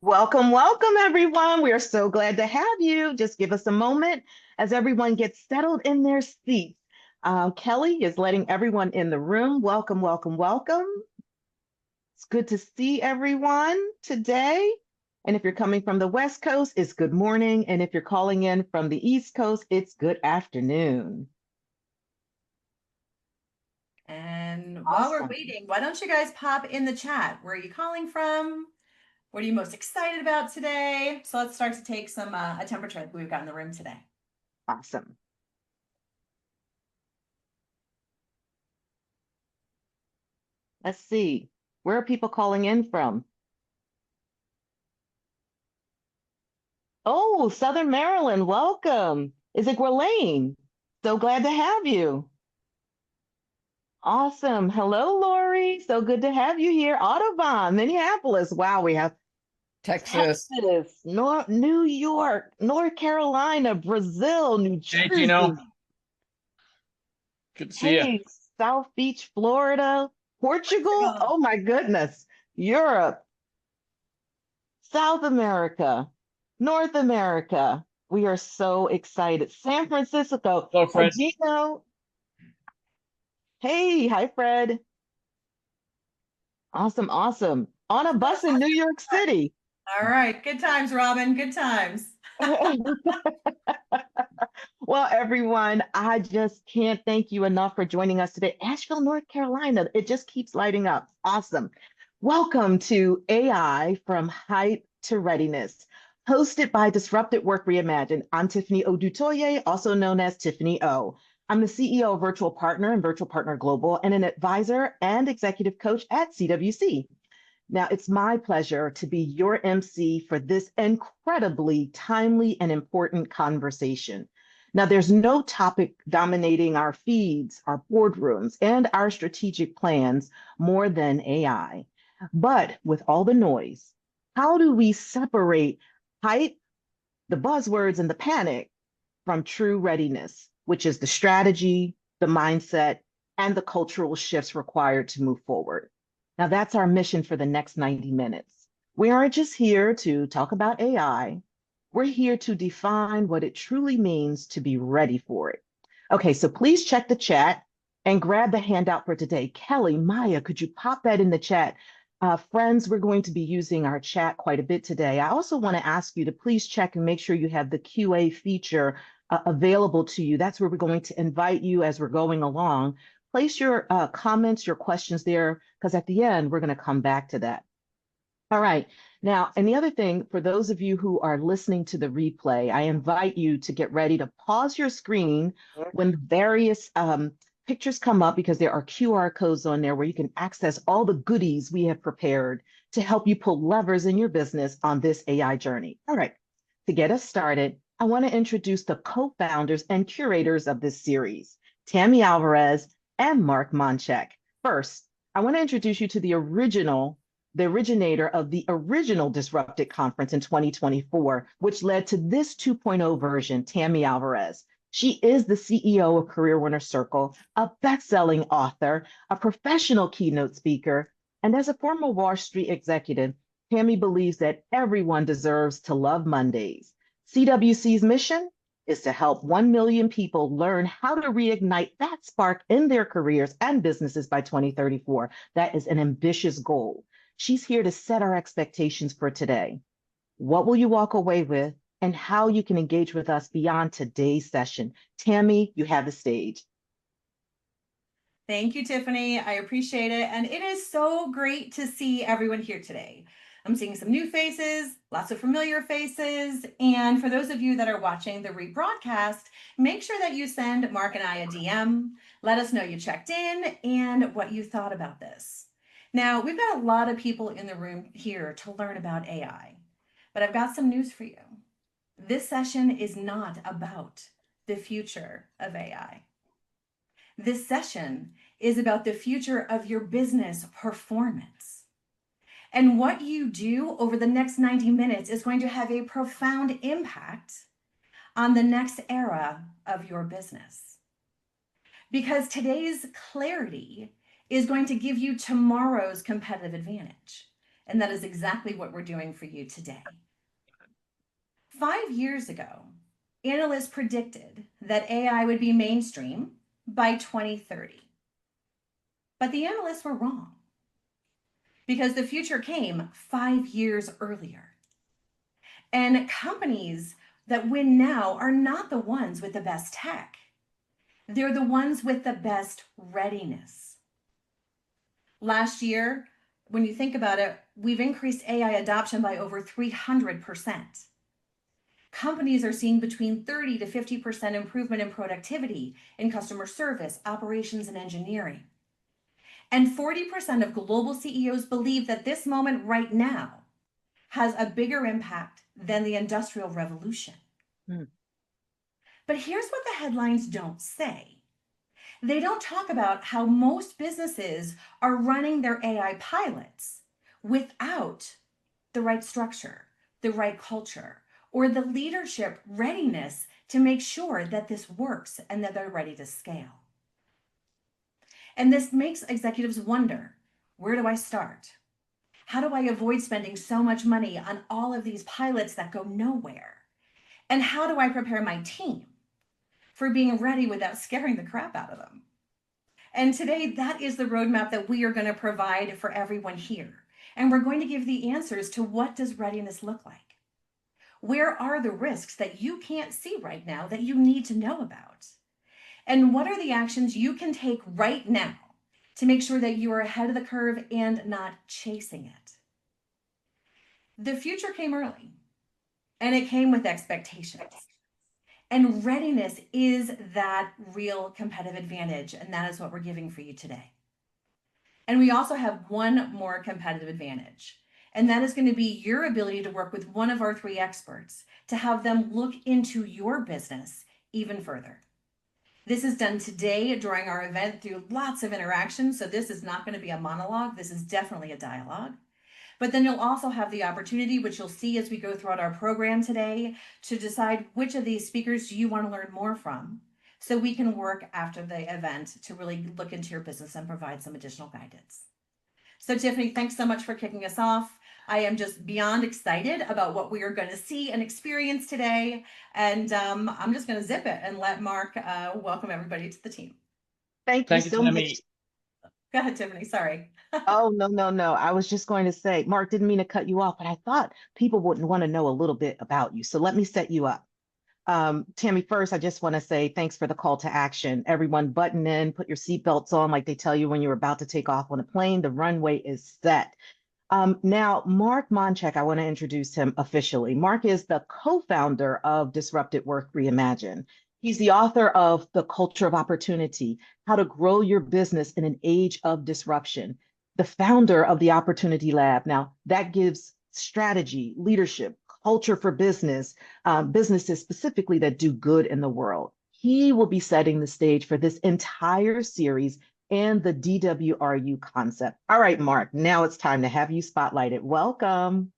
Welcome, welcome, everyone. We are so glad to have you. Just give us a moment as everyone gets settled in their seats. Kelly is letting everyone in the room. Welcome, welcome, welcome. It's good to see everyone today. And if you're coming from the West Coast, it's good morning. And if you're calling in from the East Coast, it's good afternoon. And while we're Awesome. waiting, why don't you guys pop in the chat? Where are you calling from? What are you most excited about today? So let's start to take some a temperature that we've got in the room today. Awesome. Let's see. Where are people calling in from? Oh, Southern Maryland, welcome. Is it Ghislaine? So glad to have you. Awesome. Hello, Lori. So good to have you here. Audubon, Minneapolis. Wow, we have Texas. Texas, New York, North Carolina, Brazil, New Hey, Gino. Jersey. Good to see you. Hey, South Beach, Florida, Portugal. Portugal. Oh my goodness. Europe, South America, North America. We are so excited. San Francisco. Hello, Fred. Gino. Hey, hi, Fred. Awesome, awesome. On a bus in New York City. All right, good times, Robin. Good times. Well, everyone, I just can't thank you enough for joining us today. Asheville, North Carolina, it just keeps lighting up. Awesome. Welcome to AI from Hype to Readiness, hosted by Disrupted Work Reimagined. I'm Tiffany Odutoye, also known as Tiffany O. I'm the CEO of Virtual Partner and Virtual Partner Global and an advisor and executive coach at CWC. Now, it's my pleasure to be your MC for this incredibly timely and important conversation. Now, there's no topic dominating our feeds, our boardrooms, and our strategic plans more than AI. But with all the noise, how do we separate hype, the buzzwords, and the panic from true readiness, which is the strategy, the mindset, and the cultural shifts required to move forward? Now, that's our mission for the next 90 minutes. We aren't just here to talk about AI, we're here to define what it truly means to be ready for it. Okay, so please check the chat and grab the handout for today. Kelly, Maya, could you pop that in the chat? Friends, we're going to be using our chat quite a bit today. I also want to ask you to please check and make sure you have the QA feature available to you. That's where we're going to invite you as we're going along. Place your comments, your questions there, because at the end, we're going to come back to that. All right. Now, and the other thing, for those of you who are listening to the replay, I invite you to get ready to pause your screen when various pictures come up because there are QR codes on there where you can access all the goodies we have prepared to help you pull levers in your business on this AI journey. All right. To get us started, I want to introduce the co-founders and curators of this series, Tammy Alvarez and Mark Monchek. First, I want to introduce you to the originator of the original Disrupted Conference in 2024, which led to this 2.0 version, Tammy Alvarez. She is the CEO of Career Winner Circle, a best-selling author, a professional keynote speaker, and as a former Wall Street executive, Tammy believes that everyone deserves to love Mondays. CWC's mission is to help 1 million people learn how to reignite that spark in their careers and businesses by 2034. That is an ambitious goal. She's here to set our expectations for today. What will you walk away with and how you can engage with us beyond today's session? Tammy, you have the stage. Thank you, Tiffany. I appreciate it. And it is so great to see everyone here today. I'm seeing some new faces, lots of familiar faces. And for those of you that are watching the rebroadcast, make sure that you send Mark and I a DM. Let us know you checked in and what you thought about this. Now, we've got a lot of people in the room here to learn about AI, but I've got some news for you. This session is not about the future of AI. This session is about the future of your business performance. And what you do over the next 90 minutes is going to have a profound impact on the next era of your business. Because today's clarity is going to give you tomorrow's competitive advantage. And that is exactly what we're doing for you today. 5 years ago, analysts predicted that AI would be mainstream by 2030. But the analysts were wrong because the future came 5 years earlier. And companies that win now are not the ones with the best tech. They're the ones with the best readiness. Last year, when you think about it, we've increased AI adoption by over 300%. Companies are seeing between 30 to 50% improvement in productivity in customer service, operations, and engineering. And 40% of global CEOs believe that this moment right now has a bigger impact than the Industrial Revolution. Hmm. But here's what the headlines don't say. They don't talk about how most businesses are running their AI pilots without the right structure, the right culture, or the leadership readiness to make sure that this works and that they're ready to scale. And this makes executives wonder, where do I start? How do I avoid spending so much money on all of these pilots that go nowhere? And how do I prepare my team for being ready without scaring the crap out of them? And today, that is the roadmap that we are going to provide for everyone here. And we're going to give the answers to what does readiness look like? Where are the risks that you can't see right now that you need to know about? And what are the actions you can take right now to make sure that you are ahead of the curve and not chasing it? The future came early, and it came with expectations. And readiness is that real competitive advantage, and that is what we're giving for you today. And we also have one more competitive advantage, and that is going to be your ability to work with one of our 3 experts to have them look into your business even further. This is done today during our event through lots of interactions, so this is not going to be a monologue. This is definitely a dialogue. But then you'll also have the opportunity, which you'll see as we go throughout our program today, to decide which of these speakers do you want to learn more from, so we can work after the event to really look into your business and provide some additional guidance. So Tiffany, thanks so much for kicking us off. I am just beyond excited about what we are going to see and experience today. And I'm just going to zip it and let Mark welcome everybody to the team. Thank you so much. Go ahead, Tiffany. Sorry. Oh, no, no, no. I was just going to say, Mark, didn't mean to cut you off, but I thought people wouldn't want to know a little bit about you. So let me set you up. Tammy, first, I just want to say thanks for the call to action. Everyone button in, put your seatbelts on like they tell you when you're about to take off on a plane. The runway is set. Now, Mark Monchek, I want to introduce him officially. Mark is the co-founder of Disrupted Work Reimagined. He's the author of The Culture of Opportunity, How to Grow Your Business in an Age of Disruption, the founder of the Opportunity Lab. Now, that gives strategy, leadership, culture for businesses specifically that do good in the world. He will be setting the stage for this entire series and the DWRU concept. All right, Mark, now it's time to have you spotlighted. Welcome.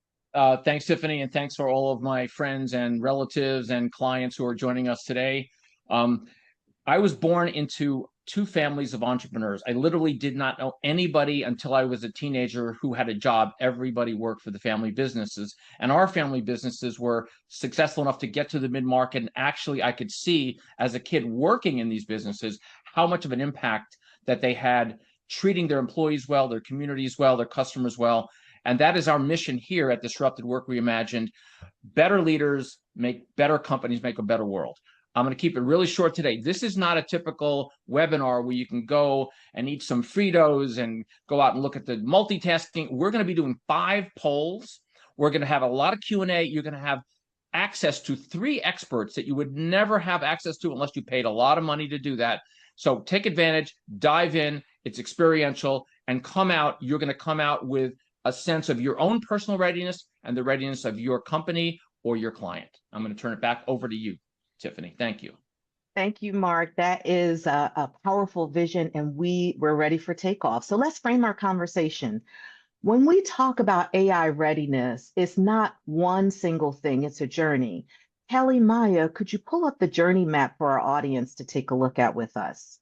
Thanks, Tiffany, and thanks for all of my friends and relatives and clients who are joining us today. I was born into 2 families of entrepreneurs. I literally did not know anybody until I was a teenager who had a job. Everybody worked for the family businesses, and our family businesses were successful enough to get to the mid-market. And actually, I could see as a kid working in these businesses how much of an impact that they had, treating their employees well, their communities well, their customers well. And that is our mission here at Disrupted Work Reimagined. Better leaders make better companies, make a better world. I'm going to keep it really short today. This is not a typical webinar where you can go and eat some Fritos and go out and look at the multitasking. We're going to be doing 5 polls. We're going to have a lot of Q&A. You're going to have access to 3 experts that you would never have access to unless you paid a lot of money to do that. So take advantage, dive in, it's experiential, and come out. You're going to come out with a sense of your own personal readiness and the readiness of your company or your client. I'm going to turn it back over to you, Tiffany. Thank you. Thank you, Mark. That is a powerful vision, and we're ready for takeoff. So let's frame our conversation. When we talk about AI readiness, it's not one single thing, it's a journey. Kelly, Maya, could you pull up the journey map for our audience to take a look at with us?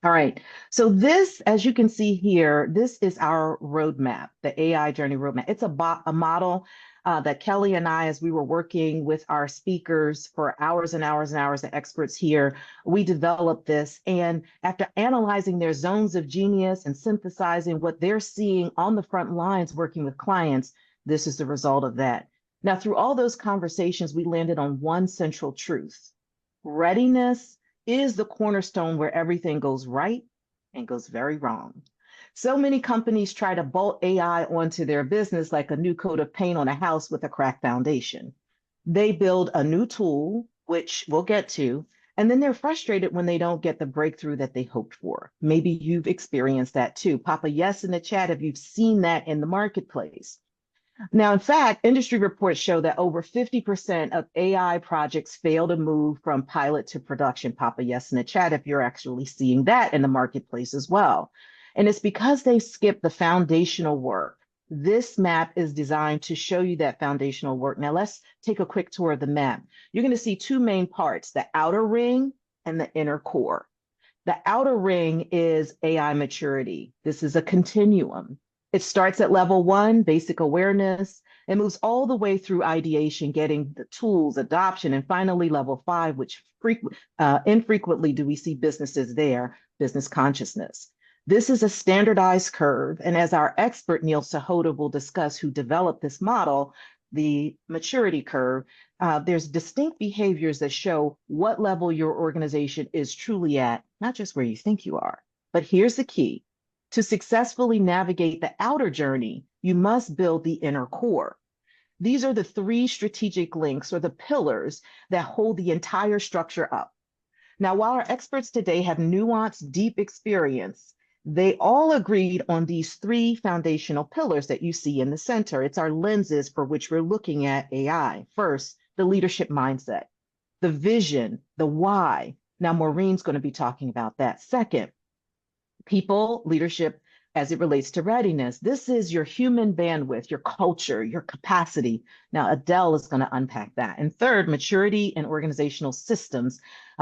All right. So this, as you can see here, this is our roadmap, the AI journey roadmap. It's a model that Kelly and I, as we were working with our speakers for hours and hours and hours, the experts here, we developed this. And after analyzing their zones of genius and synthesizing what they're seeing on the front lines working with clients, this is the result of that. Now, through all those conversations, we landed on one central truth. Readiness is the cornerstone where everything goes right and goes very wrong. So many companies try to bolt AI onto their business like a new coat of paint on a house with a cracked foundation. They build a new tool, which we'll get to, and then they're frustrated when they don't get the breakthrough that they hoped for. Maybe you've experienced that too. Pop a yes in the chat if you've seen that in the marketplace. Now, in fact, industry reports show that over 50% of AI projects fail to move from pilot to production. Pop a yes in the chat if you're actually seeing that in the marketplace as well. And it's because they skip the foundational work. This map is designed to show you that foundational work. Now, let's take a quick tour of the map. You're going to see two main parts, the outer ring and the inner core. The outer ring is AI maturity. This is a continuum. It starts at level one, basic awareness, and moves all the way through ideation, getting the tools, adoption, and finally level five, which infrequently do we see businesses there, business consciousness. This is a standardized curve, and as our expert Neil Sahota will discuss, who developed this model, the maturity curve, there's distinct behaviors that show what level your organization is truly at, not just where you think you are. But here's the key. To successfully navigate the outer journey, you must build the inner core. These are the three strategic links or the pillars that hold the entire structure up. Now, while our experts today have nuanced, deep experience, they all agreed on these three foundational pillars that you see in the center. It's our lenses for which we're looking at AI. First, the leadership mindset, the vision, the why. Now, Maureen's going to be talking about that. Second, people, leadership as it relates to readiness. This is your human bandwidth, your culture, your capacity. Now, Adele is going to unpack that. And third, maturity and organizational systems.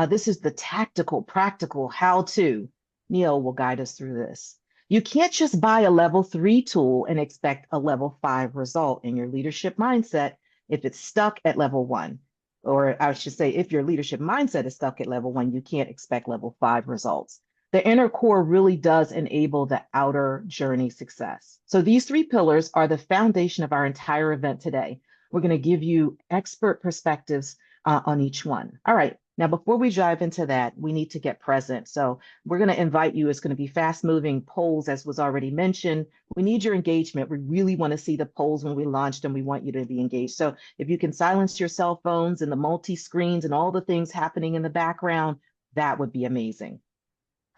This is the tactical, practical how to. Neil will guide us through this. You can't just buy a level 3 tool and expect a level 5 result in your leadership mindset if it's stuck at level 1. Or I should say, if your leadership mindset is stuck at level 1, you can't expect level 5 results. The inner core really does enable the outer journey success. So these three pillars are the foundation of our entire event today. We're going to give you expert perspectives on each one. All right. Now, before we dive into that, we need to get present. So we're going to invite you. It's going to be fast moving polls, as was already mentioned. We need your engagement. We really want to see the polls when we launched, and we want you to be engaged. So if you can silence your cell phones and the multi-screens and all the things happening in the background, that would be amazing.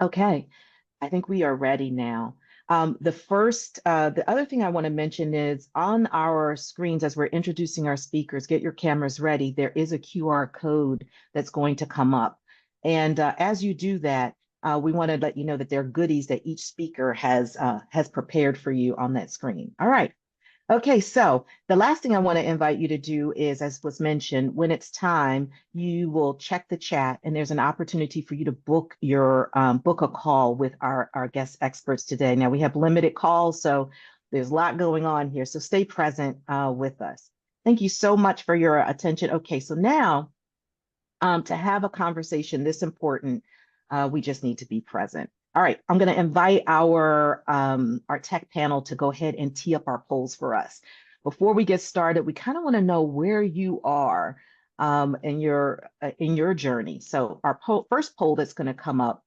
Okay, I think we are ready now. The other thing I want to mention is on our screens as we're introducing our speakers, get your cameras ready. There is a QR code that's going to come up. And as you do that, we want to let you know that there are goodies that each speaker has prepared for you on that screen. All right. Okay, so the last thing I want to invite you to do is, as was mentioned, when it's time, you will check the chat, and there's an opportunity for you to book a call with our guest experts today. Now we have limited calls, so there's a lot going on here. So stay present with us. Thank you so much for your attention. Okay, so now to have a conversation this important, we just need to be present. All right, I'm going to invite our tech panel to go ahead and tee up our polls for us. Before we get started, we kind of want to know where you are in your journey. So our first poll that's going to come up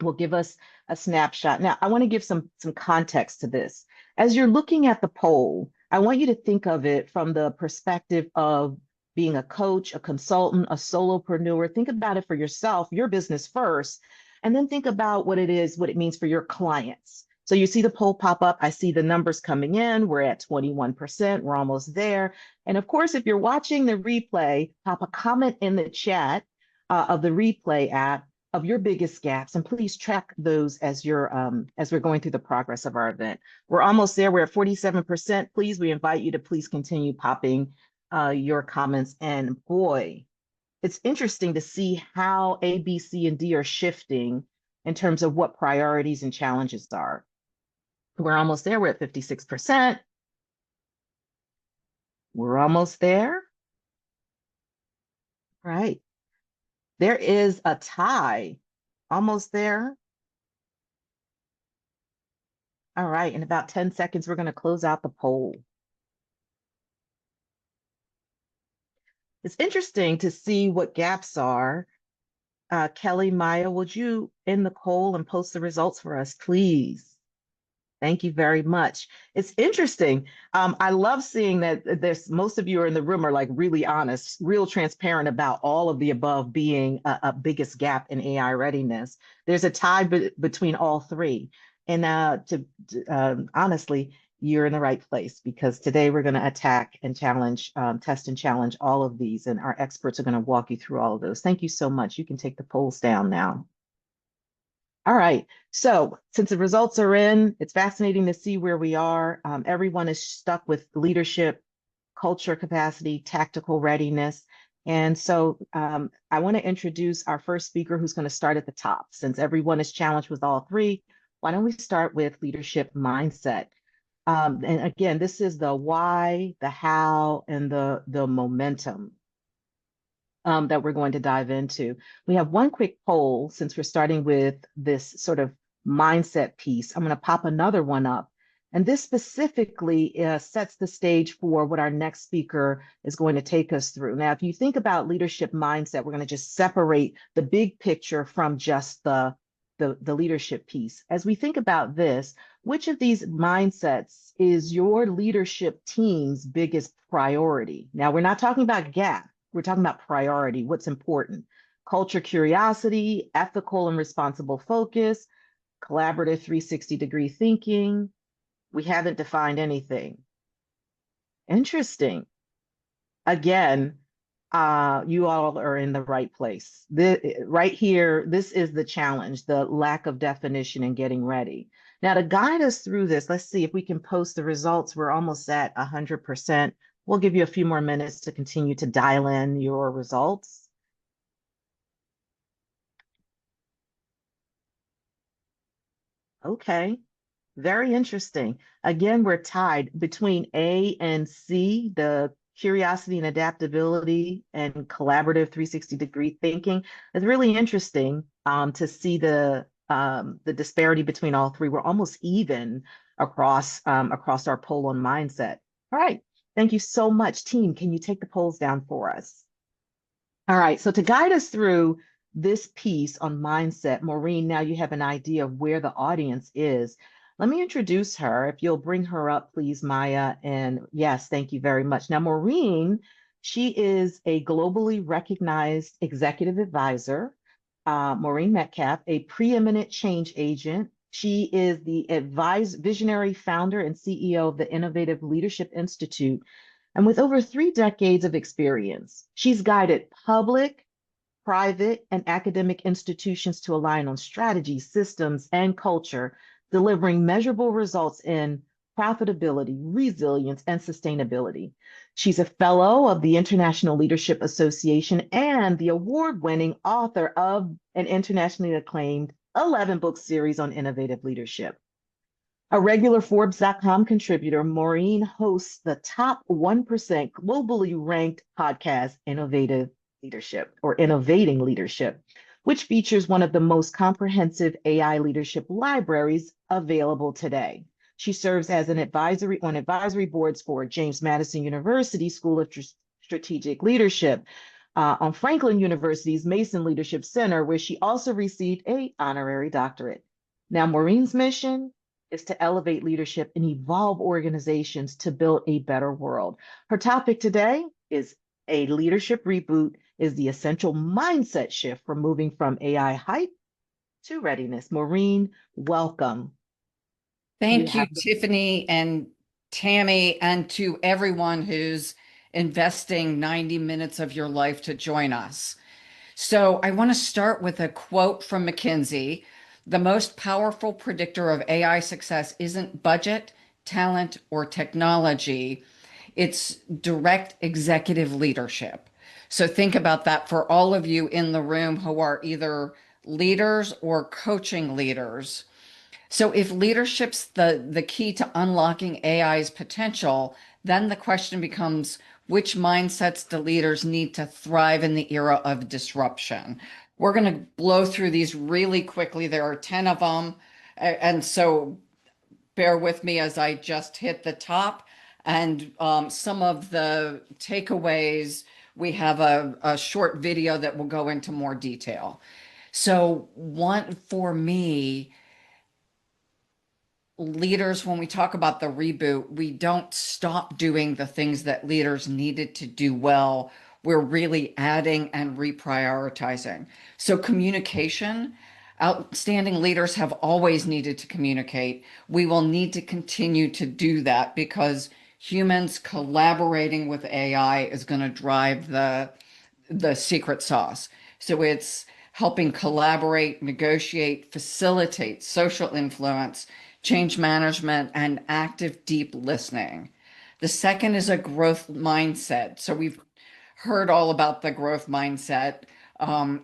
will give us a snapshot. Now, I want to give some context to this. As you're looking at the poll, I want you to think of it from the perspective of being a coach, a consultant, a solopreneur. Think about it for yourself, your business first, and then think about what it means for your clients. So you see the poll pop up. I see the numbers coming in. We're at 21%. We're almost there. And of course, if you're watching the replay, pop a comment in the chat of the replay app of your biggest gaps, and please track those as we're going through the progress of our event. We're almost there. We're at 47%. Please, we invite you to please continue popping your comments. And boy, it's interesting to see how A, B, C, and D are shifting in terms of what priorities and challenges are. We're almost there. We're at 56%. We're almost there. Right. There is a tie. Almost there. All right. In about 10 seconds, we're going to close out the poll. It's interesting to see what gaps are. Kelly, Maya, would you end the poll and post the results for us, please? Thank you very much. It's interesting. I love seeing that there's most of you are in the room are like really honest, real transparent about all of the above being a biggest gap in AI readiness. There's a tie between all three. And honestly, you're in the right place because today we're going to attack and challenge, test and challenge all of these. And our experts are going to walk you through all of those. Thank you so much. You can take the polls down now. All right, so since the results are in, it's fascinating to see where we are. Everyone is stuck with leadership, culture, capacity, tactical readiness. And so I want to introduce our first speaker who's going to start at the top. Since everyone is challenged with all three, why don't we start with leadership mindset? And again, this is the why, the how, and the momentum that we're going to dive into. We have one quick poll since we're starting with this sort of mindset piece. I'm going to pop another one up. And this specifically sets the stage for what our next speaker is going to take us through. Now, if you think about leadership mindset, we're going to just separate the big picture from just the leadership piece. As we think about this, which of these mindsets is your leadership team's biggest priority? Now, we're not talking about gap. We're talking about priority, what's important. Culture, curiosity, ethical and responsible focus, collaborative 360-degree thinking. We haven't defined anything. Interesting. Again, you all are in the right place. Right here, this is the challenge, the lack of definition and getting ready. Now, to guide us through this, let's see if we can post the results. We're almost at 100%. We'll give you a few more minutes to continue to dial in your results. Okay, very interesting. Again, we're tied between A and C, the curiosity and adaptability and collaborative 360-degree thinking. It's really interesting to see the disparity between all three. We're almost even across our poll on mindset. All right. Thank you so much, team. Can you take the polls down for us? All right, so to guide us through this piece on mindset, Maureen, now you have an idea of where the audience is. Let me introduce her. If you'll bring her up, please, Maya. And yes, thank you very much. Now, Maureen, she is a globally recognized executive advisor, Maureen Metcalf, a preeminent change agent. She is the visionary founder and CEO of the Innovative Leadership Institute. And with over 3 decades of experience, she's guided public, private, and academic institutions to align on strategy, systems, and culture, delivering measurable results in profitability, resilience, and sustainability. She's a fellow of the International Leadership Association and the award-winning author of an internationally acclaimed 11-book series on innovative leadership. A regular Forbes.com contributor, Maureen hosts the top 1% globally ranked podcast, Innovative Leadership or Innovating Leadership, which features one of the most comprehensive AI leadership libraries available today. She serves as an advisory boards for James Madison University School of Strategic Leadership, on Franklin University's Mason Leadership Center, where she also received an honorary doctorate. Now, Maureen's mission is to elevate leadership and evolve organizations to build a better world. Her topic today is a leadership reboot is the essential mindset shift from moving from AI hype to readiness. Maureen, welcome. Thank you, Tiffany and Tammy, and to everyone who's investing 90 minutes of your life to join us. So I want to start with a quote from McKinsey. The most powerful predictor of AI success isn't budget, talent, or technology. It's direct executive leadership. So think about that for all of you in the room who are either leaders or coaching leaders. So if leadership's the key to unlocking AI's potential, then the question becomes, which mindsets do leaders need to thrive in the era of disruption? We're going to blow through these really quickly. There are 10 of them. And so bear with me as I just hit the top. And some of the takeaways, we have a short video that will go into more detail. So one, for me, leaders, when we talk about the reboot, we don't stop doing the things that leaders needed to do well. We're really adding and reprioritizing. So communication, outstanding leaders have always needed to communicate. We will need to continue to do that because humans collaborating with AI is going to drive the secret sauce. So it's helping collaborate, negotiate, facilitate social influence, change management, and active deep listening. The second is a growth mindset. So we've heard all about the growth mindset.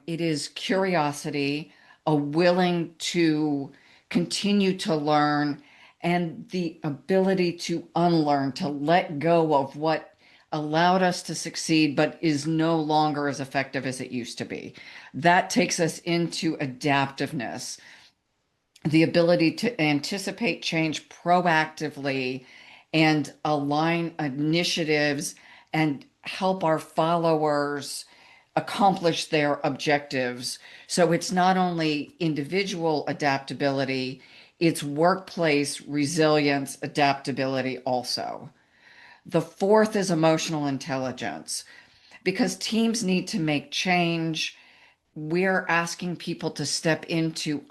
It is curiosity, a willing to continue to learn, and the ability to unlearn, to let go of what allowed us to succeed, but is no longer as effective as it used to be. That takes us into adaptiveness, the ability to anticipate change proactively and align initiatives and help our followers accomplish their objectives. So it's not only individual adaptability, it's workplace resilience, adaptability also. The fourth is emotional intelligence. Because teams need to make change, we're asking people to step into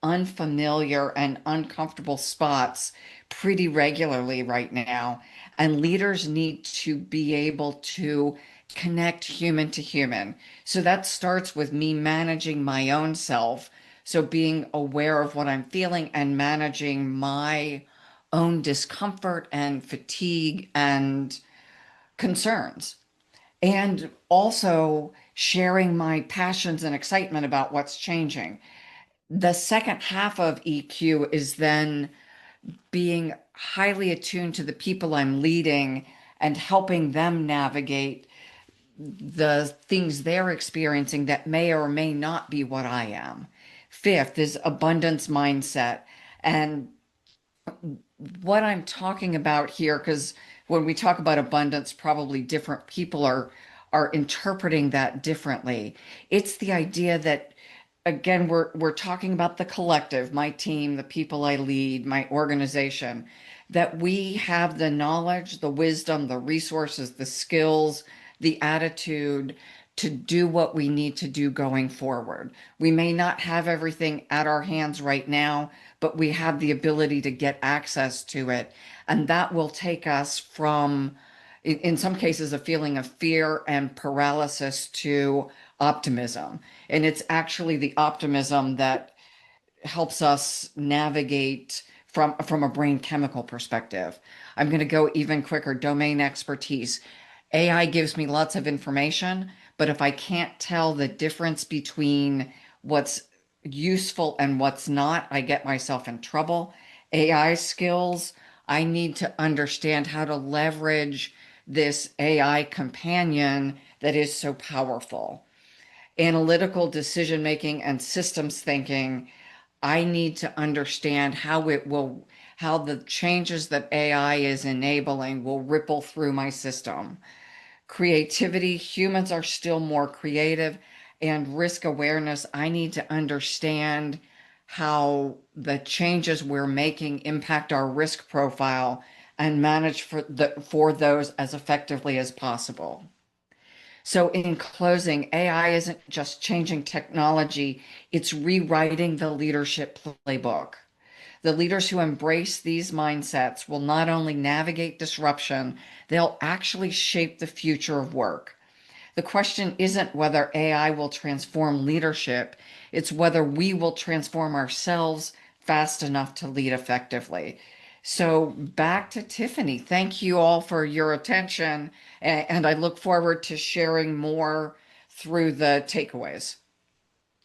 unfamiliar and uncomfortable spots pretty regularly right now. And leaders need to be able to connect human to human. So that starts with me managing my own self. So being aware of what I'm feeling and managing my own discomfort and fatigue and concerns. And also sharing my passions and excitement about what's changing. The second half of EQ is then being highly attuned to the people I'm leading and helping them navigate the things they're experiencing that may or may not be what I am. Fifth is abundance mindset. And what I'm talking about here, because when we talk about abundance, probably different people are interpreting that differently. It's the idea that, again, we're talking about the collective, my team, the people I lead, my organization, that we have the knowledge, the wisdom, the resources, the skills, the attitude to do what we need to do going forward. We may not have everything at our hands right now, but we have the ability to get access to it. And that will take us from, in some cases, a feeling of fear and paralysis to optimism. And it's actually the optimism that helps us navigate from a brain chemical perspective. I'm going to go even quicker. Domain expertise. AI gives me lots of information, but if I can't tell the difference between what's useful and what's not, I get myself in trouble. AI skills, I need to understand how to leverage this AI companion that is so powerful. Analytical decision making and systems thinking, I need to understand how the changes that AI is enabling will ripple through my system. Creativity, humans are still more creative, and risk awareness, I need to understand how the changes we're making impact our risk profile and manage for those as effectively as possible. So in closing, AI isn't just changing technology, it's rewriting the leadership playbook. The leaders who embrace these mindsets will not only navigate disruption, they'll actually shape the future of work. The question isn't whether AI will transform leadership, it's whether we will transform ourselves fast enough to lead effectively. So back to Tiffany. Thank you all for your attention, and I look forward to sharing more through the takeaways.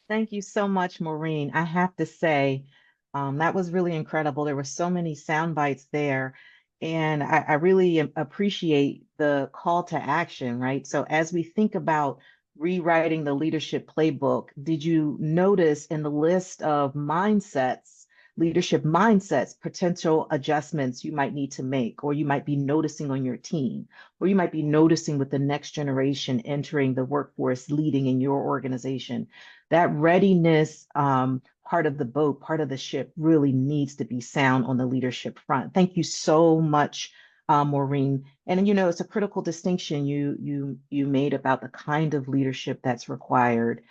Thank you so much, Maureen. I have to say, that was really incredible. There were so many sound bites there, and I really appreciate the call to action, right? So as we think about rewriting the leadership playbook, did you notice in the list of mindsets, leadership mindsets, potential adjustments you might need to make, or you might be noticing on your team, or you might be noticing with the next generation entering the workforce, leading in your organization? That readiness part of the boat, part of the ship really needs to be sound on the leadership front. Thank you so much, Maureen. And you know, it's a critical distinction you made about the kind of leadership that's required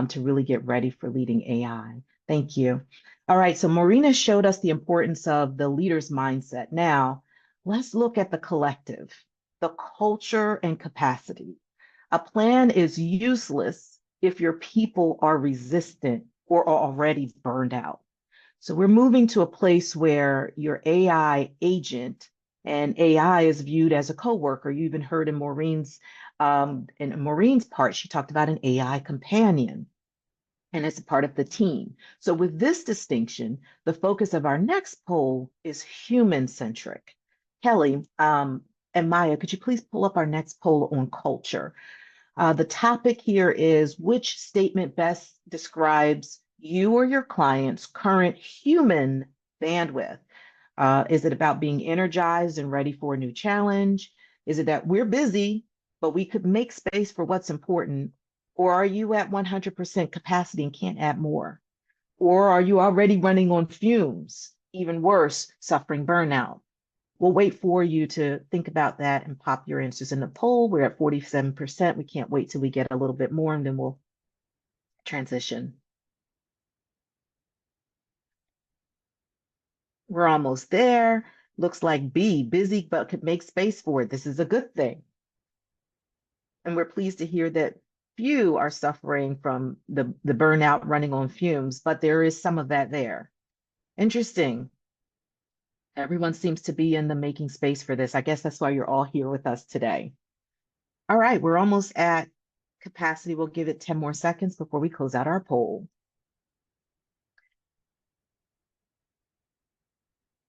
to really get ready for leading AI. Thank you. All right, so Maureen has showed us the importance of the leader's mindset. Now, let's look at the collective, the culture and capacity. A plan is useless if your people are resistant or are already burned out. So we're moving to a place where your AI agent and AI is viewed as a coworker. You even heard in Maureen's part, she talked about an AI companion, and it's a part of the team. So with this distinction, the focus of our next poll is human centric. Kelly and Maya, could you please pull up our next poll on culture? The topic here is which statement best describes you or your client's current human bandwidth? Is it about being energized and ready for a new challenge? Is it that we're busy, but we could make space for what's important? Or are you at 100% capacity and can't add more? Or are you already running on fumes? Even worse, suffering burnout? We'll wait for you to think about that and pop your answers in the poll. We're at 47%. We can't wait till we get a little bit more and then we'll transition. We're almost there. Looks like B, busy but could make space for it. This is a good thing. And we're pleased to hear that few are suffering from the burnout running on fumes, but there is some of that there. Interesting. Everyone seems to be in the making space for this. I guess that's why you're all here with us today. All right, we're almost at capacity. We'll give it 10 more seconds before we close out our poll.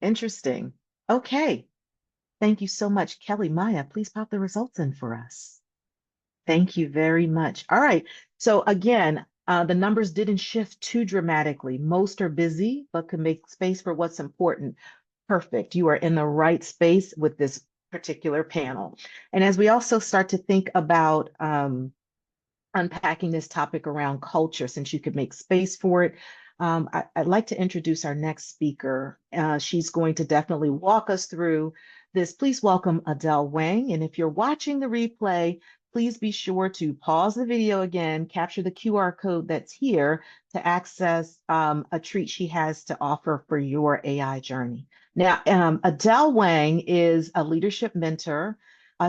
Interesting. Okay. Thank you so much. Kelly, Maya, please pop the results in for us. Thank you very much. All right. So again, the numbers didn't shift too dramatically. Most are busy, but can make space for what's important. Perfect. You are in the right space with this particular panel. And as we also start to think about unpacking this topic around culture, since you could make space for it, I'd like to introduce our next speaker. She's going to definitely walk us through this. Please welcome Adele Wang. And if you're watching the replay, please be sure to pause the video again, capture the QR code that's here to access a treat she has to offer for your AI journey. Now, Adele Wang is a leadership mentor.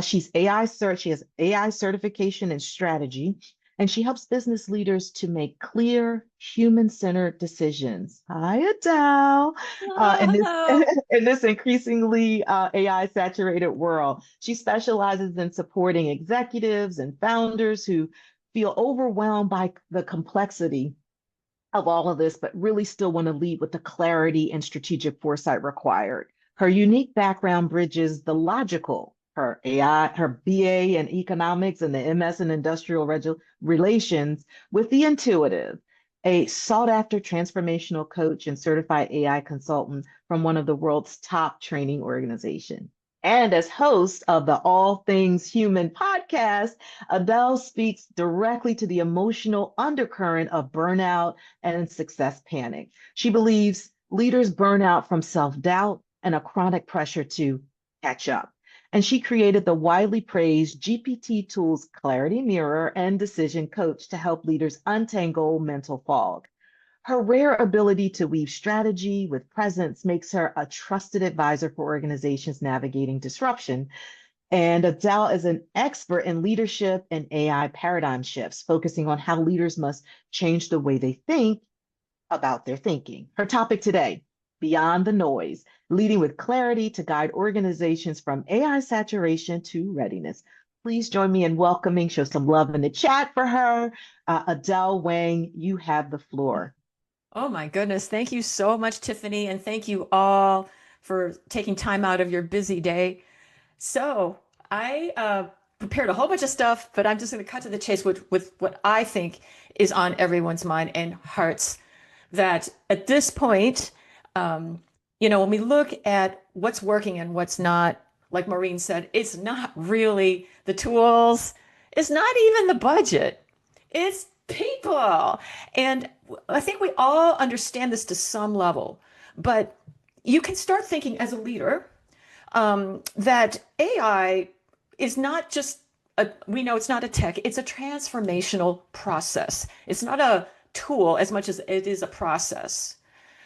She has AI certification and strategy, and she helps business leaders to make clear, human-centered decisions. Hi, Adele. Hello. In this increasingly AI-saturated world, she specializes in supporting executives and founders who feel overwhelmed by the complexity of all of this, but really still want to lead with the clarity and strategic foresight required. Her unique background bridges the logical, her AI, her BA in economics and the MS in industrial relations, with the intuitive, a sought after transformational coach and certified AI consultant from one of the world's top training organizations. And as host of the All Things Human podcast, Adele speaks directly to the emotional undercurrent of burnout and success panic. She believes leaders burn out from self-doubt and a chronic pressure to catch up. And she created the widely praised GPT tools Clarity Mirror and Decision Coach to help leaders untangle mental fog. Her rare ability to weave strategy with presence makes her a trusted advisor for organizations navigating disruption. And Adele is an expert in leadership and AI paradigm shifts, focusing on how leaders must change the way they think about their thinking. Her topic today, Beyond the Noise, leading with clarity to guide organizations from AI saturation to readiness. Please join me in welcoming, show some love in the chat for her. Adele Wang, you have the floor. Oh my goodness. Thank you so much, Tiffany. And thank you all for taking time out of your busy day. So I prepared a whole bunch of stuff, but I'm just going to cut to the chase with what I think is on everyone's mind and hearts. That at this point, when we look at what's working and what's not, like Maureen said, it's not really the tools, it's not even the budget, it's people. And I think we all understand this to some level, but you can start thinking as a leader that AI is not just we know it's not a tech, it's a transformational process. It's not a tool as much as it is a process.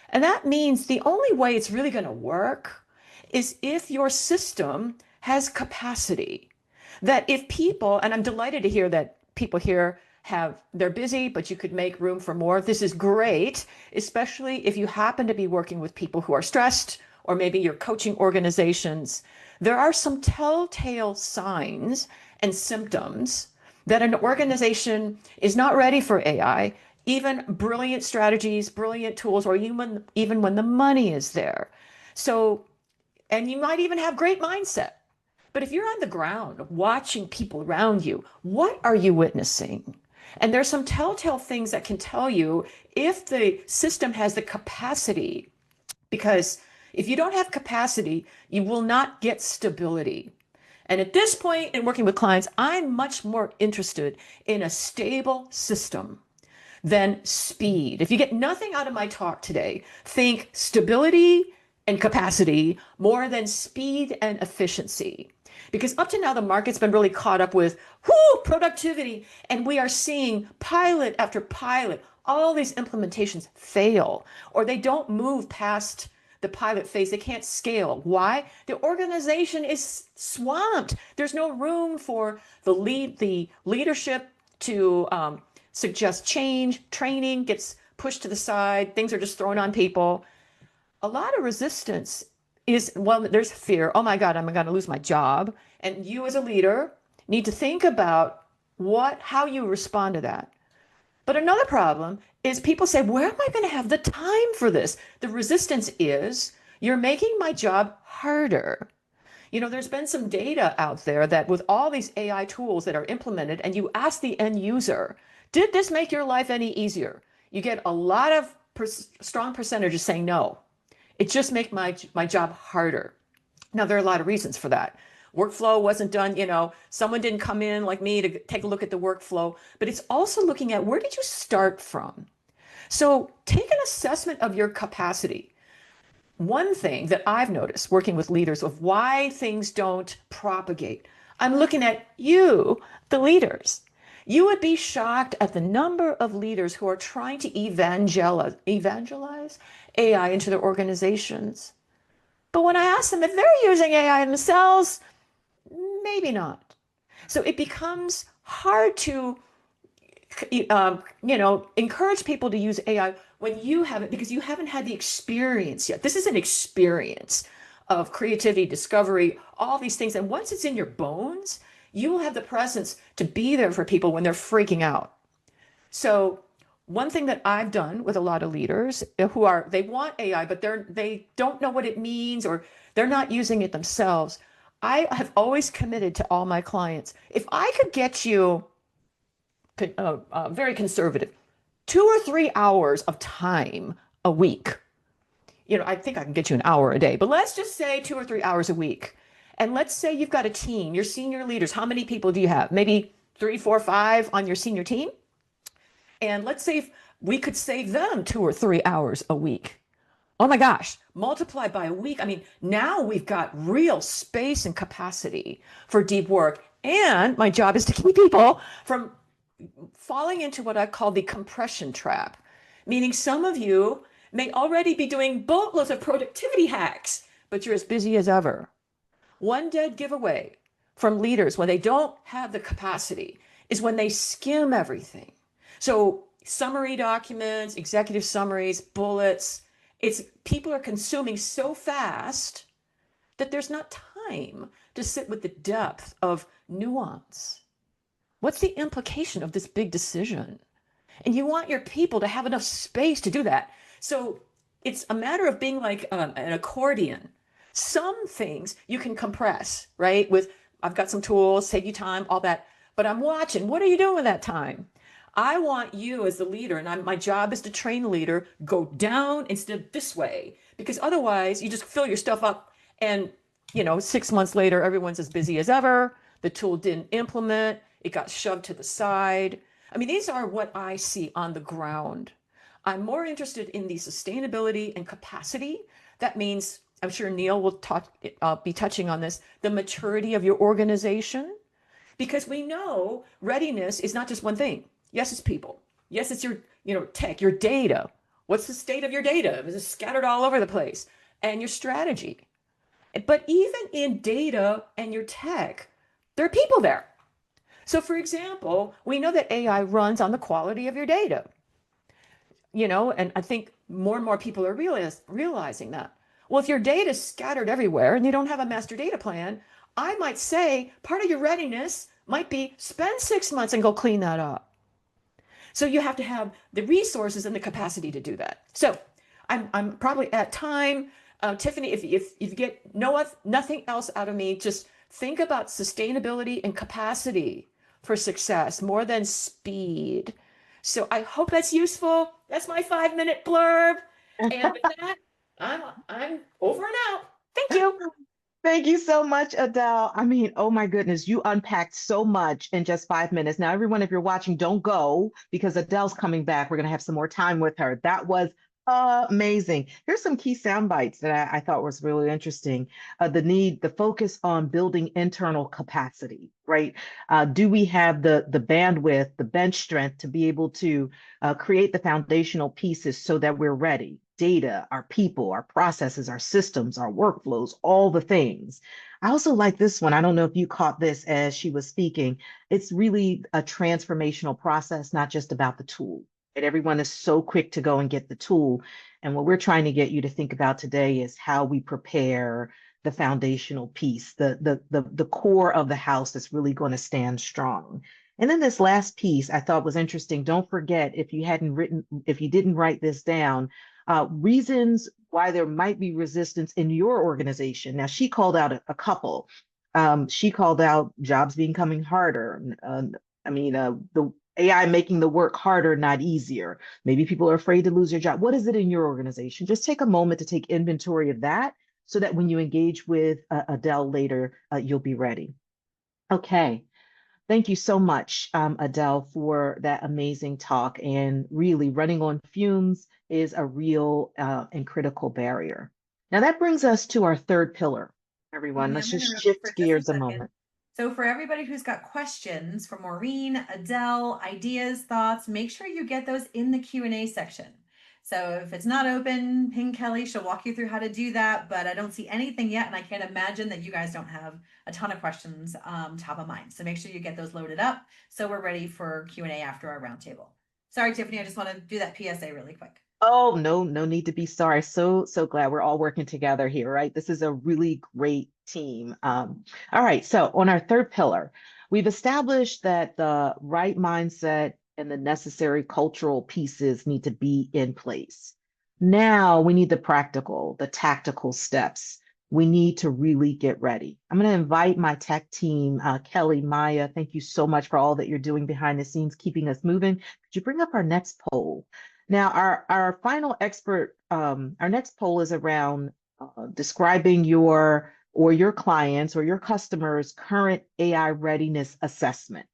And that means the only way it's really going to work is if your system has capacity. That if people, and I'm delighted to hear that people here they're busy, but you could make room for more. This is great, especially if you happen to be working with people who are stressed, or maybe you're coaching organizations. There are some telltale signs and symptoms that an organization is not ready for AI, even brilliant strategies, brilliant tools, or even when the money is there. So, and you might even have great mindset. But if you're on the ground watching people around you, what are you witnessing? And there's some telltale things that can tell you if the system has the capacity, because if you don't have capacity, you will not get stability. And at this point in working with clients, I'm much more interested in a stable system than speed. If you get nothing out of my talk today, think stability and capacity more than speed and efficiency. Because up to now, the market's been really caught up with productivity, and we are seeing pilot after pilot, all these implementations fail, or they don't move past the pilot phase. They can't scale. Why? The organization is swamped. There's no room for the leadership to suggest change. Training gets pushed to the side. Things are just thrown on people. A lot of resistance is, well, there's fear. Oh my God, I'm going to lose my job. And you as a leader need to think about how you respond to that. But another problem is people say, where am I going to have the time for this? The resistance is, you're making my job harder. There's been some data out there that with all these AI tools that are implemented, and you ask the end user, did this make your life any easier? You get a lot of strong percentages saying no. It just makes my job harder. Now, there are a lot of reasons for that. Workflow wasn't done, someone didn't come in like me to take a look at the workflow, but it's also looking at, where did you start from? So take an assessment of your capacity. One thing that I've noticed working with leaders of why things don't propagate, I'm looking at you, the leaders. You would be shocked at the number of leaders who are trying to evangelize AI into their organizations. But when I ask them if they're using AI themselves, maybe not. So it becomes hard to, encourage people to use AI when you haven't, because you haven't had the experience yet. This is an experience of creativity, discovery, all these things. And once it's in your bones, you will have the presence to be there for people when they're freaking out. So one thing that I've done with a lot of leaders they want AI, but they don't know what it means, or they're not using it themselves. I have always committed to all my clients, if I could get you very conservative, 2 or 3 hours of time a week. I think I can get you an hour a day, but let's just say 2 or 3 hours a week. And let's say you've got a team, your senior leaders. How many people do you have? Maybe 3, 4, 5 on your senior team. And let's say if we could save them 2 or 3 hours a week. Oh my gosh, multiply by a week. I mean, now we've got real space and capacity for deep work. And my job is to keep people from falling into what I call the compression trap, meaning some of you may already be doing boatloads of productivity hacks, but you're as busy as ever. One dead giveaway from leaders when they don't have the capacity is when they skim everything. So summary documents, executive summaries, bullets, people are consuming so fast that there's not time to sit with the depth of nuance. What's the implication of this big decision? And you want your people to have enough space to do that. So it's a matter of being like an accordion. Some things you can compress, right? With I've got some tools, save you time, all that. But I'm watching. What are you doing with that time? I want you as the leader, and my job is to train the leader, go down instead of this way, because otherwise you just fill your stuff up, and 6 months later, everyone's as busy as ever. The tool didn't implement. It got shoved to the side. I mean, these are what I see on the ground. I'm more interested in the sustainability and capacity. That means, I'm sure Neil will be touching on this, the maturity of your organization, because we know readiness is not just one thing. Yes, it's people. Yes, it's your, tech, your data. What's the state of your data? Is it scattered all over the place? And your strategy. But even in data and your tech, there are people there. So for example, we know that AI runs on the quality of your data. And I think more and more people are realizing that. Well, if your data is scattered everywhere and you don't have a master data plan, I might say part of your readiness might be spend 6 months and go clean that up. So you have to have the resources and the capacity to do that. So I'm probably at time. Tiffany, if you get nothing else out of me, just think about sustainability and capacity for success more than speed. So I hope that's useful. That's my 5-minute blurb. And with that, I'm over and out. Thank you. Thank you so much, Adele. I mean, oh my goodness, you unpacked so much in just 5 minutes. Now, everyone, if you're watching, don't go because Adele's coming back. We're going to have some more time with her. That was amazing. Here's some key sound bites that I thought was really interesting. The focus on building internal capacity, right? Do we have the bandwidth, the bench strength to be able to create the foundational pieces so that we're ready? Data, our people, our processes, our systems, our workflows, all the things. I also like this one. I don't know if you caught this as she was speaking. It's really a transformational process, not just about the tool. And everyone is so quick to go and get the tool. And what we're trying to get you to think about today is how we prepare the foundational piece, the core of the house that's really going to stand strong. And then this last piece I thought was interesting. Don't forget, if you didn't write this down, reasons why there might be resistance in your organization. Now, she called out a couple. She called out jobs becoming harder. The AI making the work harder, not easier. Maybe people are afraid to lose their job. What is it in your organization? Just take a moment to take inventory of that so that when you engage with Adele later, you'll be ready. Okay. Thank you so much, Adele, for that amazing talk. And really, running on fumes is a real and critical barrier. Now, that brings us to our third pillar, everyone. Let's just shift gears a moment. So for everybody who's got questions for Maureen, Adele, ideas, thoughts, make sure you get those in the Q&A section. So if it's not open, ping Kelly, she'll walk you through how to do that, but I don't see anything yet, and I can't imagine that you guys don't have a ton of questions top of mind. So make sure you get those loaded up so we're ready for Q&A after our roundtable. Sorry, Tiffany, I just want to do that PSA really quick. Oh, no need to be sorry. So glad we're all working together here, right? This is a really great team. All right, so on our third pillar, we've established that the right mindset and the necessary cultural pieces need to be in place. Now we need the tactical steps. We need to really get ready. I'm going to invite my tech team, Kelly, Maya. Thank you so much for all that you're doing behind the scenes, keeping us moving. Could you bring up our next poll? Now, our final expert, our next poll is around describing your clients or your customers' current AI readiness assessment.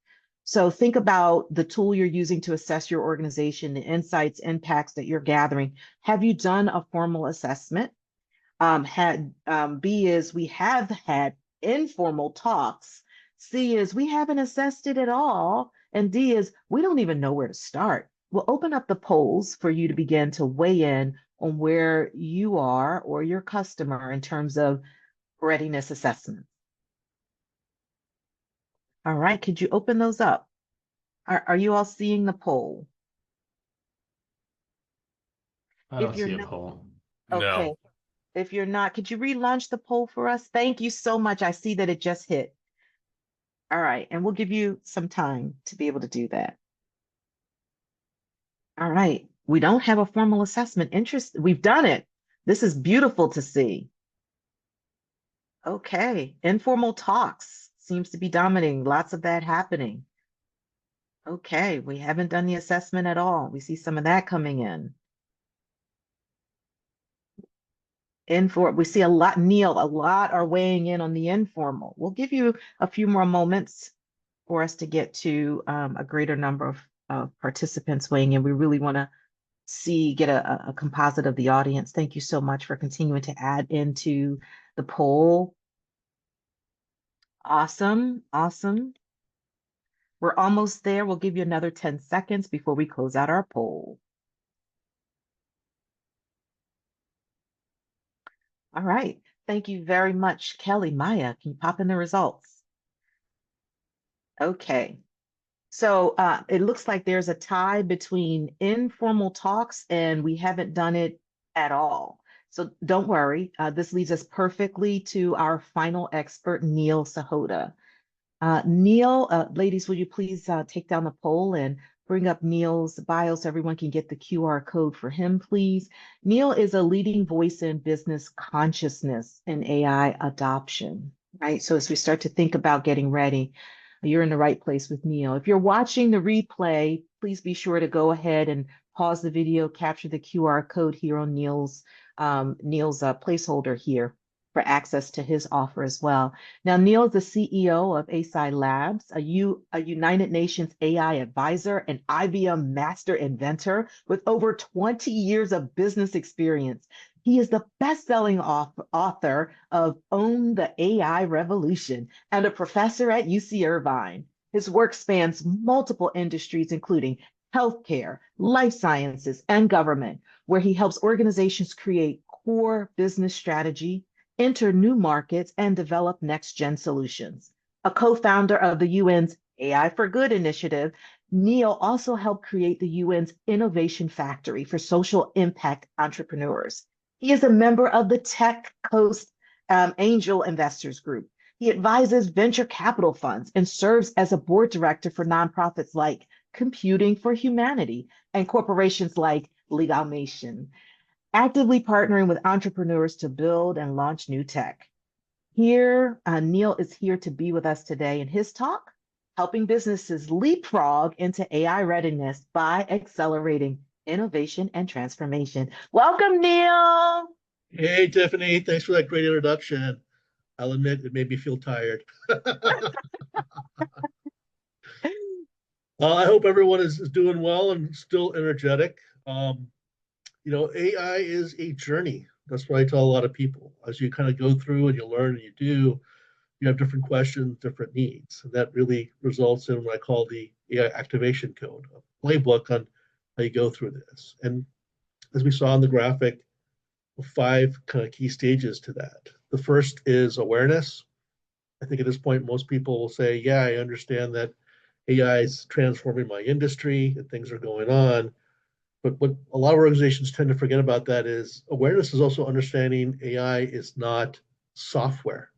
So think about the tool you're using to assess your organization, the insights, impacts that you're gathering. Have you done a formal assessment? B is we have had informal talks. C is we haven't assessed it at all. And D is we don't even know where to start. We'll open up the polls for you to begin to weigh in on where you are or your customer in terms of readiness assessment. All right, could you open those up? Are you all seeing the poll? I don't see a poll. Okay. No. If you're not, could you relaunch the poll for us? Thank you so much. I see that it just hit. All right, and we'll give you some time to be able to do that. All right, we don't have a formal assessment. We've done it. This is beautiful to see. Okay, informal talks seems to be dominating. Lots of that happening. Okay, we haven't done the assessment at all. We see some of that coming in. We see a lot, Neil, a lot are weighing in on the informal. We'll give you a few more moments for us to get to a greater number of participants weighing in. We really want to get a composite of the audience. Thank you so much for continuing to add into the poll. Awesome, awesome. We're almost there. We'll give you another 10 seconds before we close out our poll. All right. Thank you very much, Kelly. Maya, can you pop in the results? Okay. So it looks like there's a tie between informal talks and we haven't done it at all. So don't worry. This leads us perfectly to our final expert, Neil Sahota. Neil, ladies, will you please take down the poll and bring up Neil's bio so everyone can get the QR code for him, please? Neil is a leading voice in business consciousness and AI adoption, right? So as we start to think about getting ready, you're in the right place with Neil. If you're watching the replay, please be sure to go ahead and pause the video, capture the QR code here on Neil's placeholder here for access to his offer as well. Now, Neil is the CEO of ASI Labs, a United Nations AI advisor, an IBM master inventor with over 20 years of business experience. He is the best-selling author of Own the AI Revolution and a professor at UC Irvine. His work spans multiple industries, including healthcare, life sciences, and government, where he helps organizations create core business strategy, enter new markets, and develop next-gen solutions. A co-founder of the UN's AI for Good initiative, Neil also helped create the UN's Innovation Factory for social impact entrepreneurs. He is a member of the Tech Coast Angel Investors Group. He advises venture capital funds and serves as a board director for nonprofits like Computing for Humanity and corporations like Legalmation, actively partnering with entrepreneurs to build and launch new tech. Neil is here to be with us today in his talk, helping businesses leapfrog into AI readiness by accelerating innovation and transformation. Welcome, Neil. Hey, Tiffany, thanks for that great introduction. I'll admit it made me feel tired. I hope everyone is doing well and still energetic. AI is a journey. That's what I tell a lot of people. As you kind of go through and you learn and you have different questions, different needs. And that really results in what I call the AI activation code, a playbook on how you go through this. And as we saw in the graphic, 5 kind of key stages to that. The first is awareness. I think at this point, most people will say, yeah, I understand that AI is transforming my industry and things are going on. But what a lot of organizations tend to forget about that is awareness is also understanding AI is not software.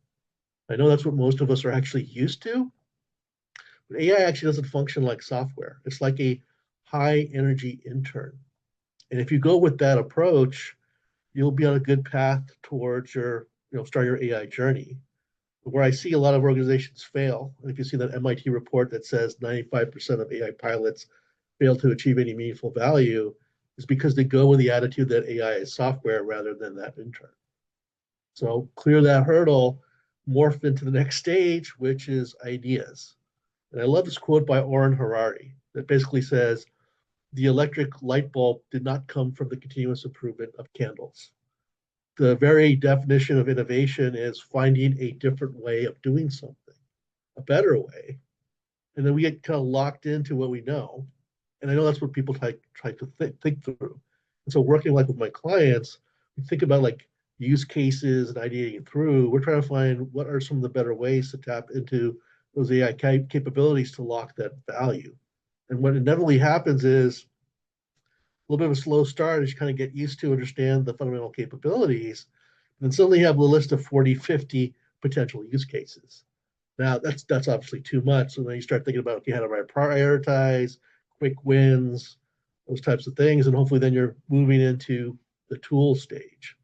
I know that's what most of us are actually used to, but AI actually doesn't function like software. It's like a high energy intern. And if you go with that approach, you'll be on a good path towards start your AI journey. Where I see a lot of organizations fail, and if you see that MIT report that says 95% of AI pilots fail to achieve any meaningful value, is because they go with the attitude that AI is software rather than that intern. So clear that hurdle, morph into the next stage, which is ideas. And I love this quote by Oren Harari that basically says, the electric light bulb did not come from the continuous improvement of candles. The very definition of innovation is finding a different way of doing something, a better way. And then we get kind of locked into what we know. And I know that's what people try to think through. And so working like with my clients, we think about like use cases and ideating through. We're trying to find what are some of the better ways to tap into those AI capabilities to lock that value. And what inevitably happens is a little bit of a slow start as you kind of get used to understand the fundamental capabilities. And suddenly you have a list of 40, 50 potential use cases. Now that's obviously too much. So then you start thinking about, okay, how do I prioritize, quick wins, those types of things. And hopefully then you're moving into the tool stage,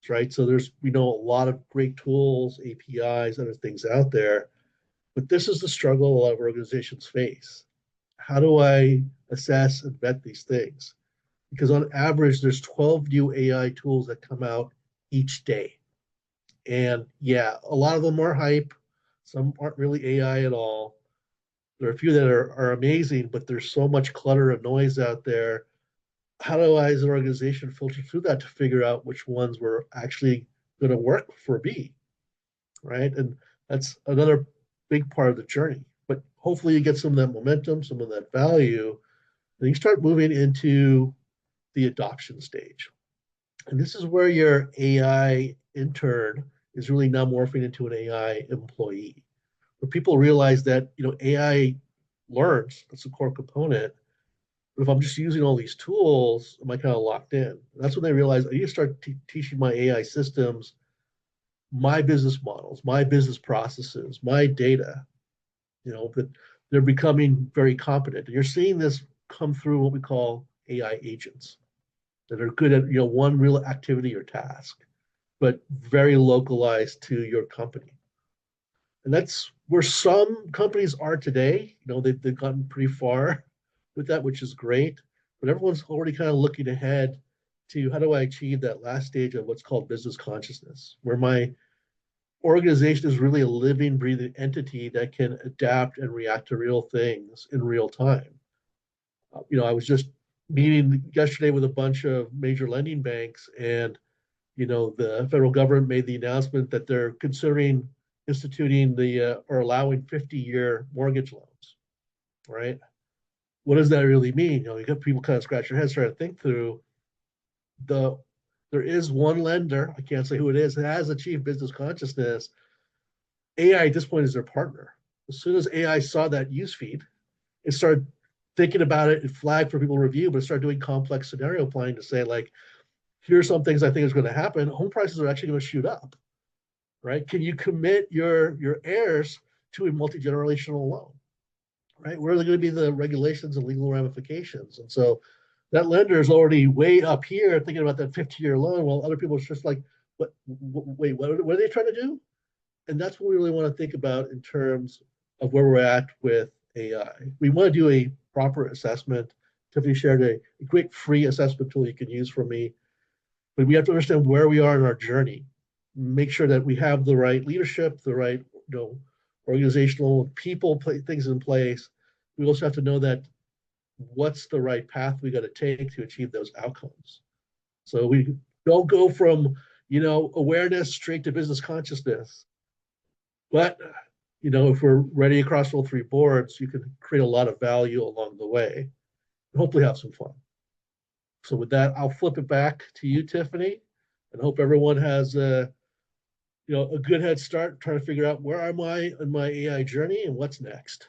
right? So we know a lot of great tools, APIs, other things out there, but this is the struggle a lot of organizations face. How do I assess and vet these things? Because on average, there's 12 new AI tools that come out each day. And yeah, a lot of them are hype. Some aren't really AI at all. There are a few that are amazing, but there's so much clutter and noise out there. How do I, as an organization, filter through that to figure out which ones were actually going to work for me, right? And that's another big part of the journey. But hopefully, you get some of that momentum, some of that value, and you start moving into the adoption stage. And this is where your AI intern is really now morphing into an AI employee, where people realize that AI learns, that's a core component. But if I'm just using all these tools, am I kind of locked in? And that's when they realize I need to start teaching my AI systems my business models, my business processes, my data. That they're becoming very competent. And you're seeing this come through what we call AI agents that are good at one real activity or task, but very localized to your company. And that's where some companies are today. They've gotten pretty far with that, which is great. But everyone's already kind of looking ahead to how do I achieve that last stage of what's called business consciousness, where my organization is really a living, breathing entity that can adapt and react to real things in real time. I was just meeting yesterday with a bunch of major lending banks, and the federal government made the announcement that they're considering instituting or allowing 50-year mortgage loans, right? What does that really mean? You got people kind of scratch their heads trying to think through. There is one lender, I can't say who it is, that has achieved business consciousness. AI at this point is their partner. As soon as AI saw that use feed, it started thinking about it, it flagged for people to review, but it started doing complex scenario planning to say, like, here's some things I think is going to happen. Home prices are actually going to shoot up, right? Can you commit your heirs to a multi-generational loan, right? Where are going to be the regulations and legal ramifications? And so that lender is already way up here thinking about that 50-year loan, while other people are just like, wait, what are they trying to do? And that's what we really want to think about in terms of where we're at with AI. We want to do a proper assessment. Tiffany shared a great free assessment tool you can use from me. But we have to understand where we are in our journey. Make sure that we have the right leadership, the right organizational people, things in place. We also have to know that what's the right path we got to take to achieve those outcomes. So we don't go from awareness straight to business consciousness. But if we're ready across all three boards, you can create a lot of value along the way and hopefully have some fun. So with that, I'll flip it back to you, Tiffany, and hope everyone has a good head start trying to figure out where am I in my AI journey and what's next.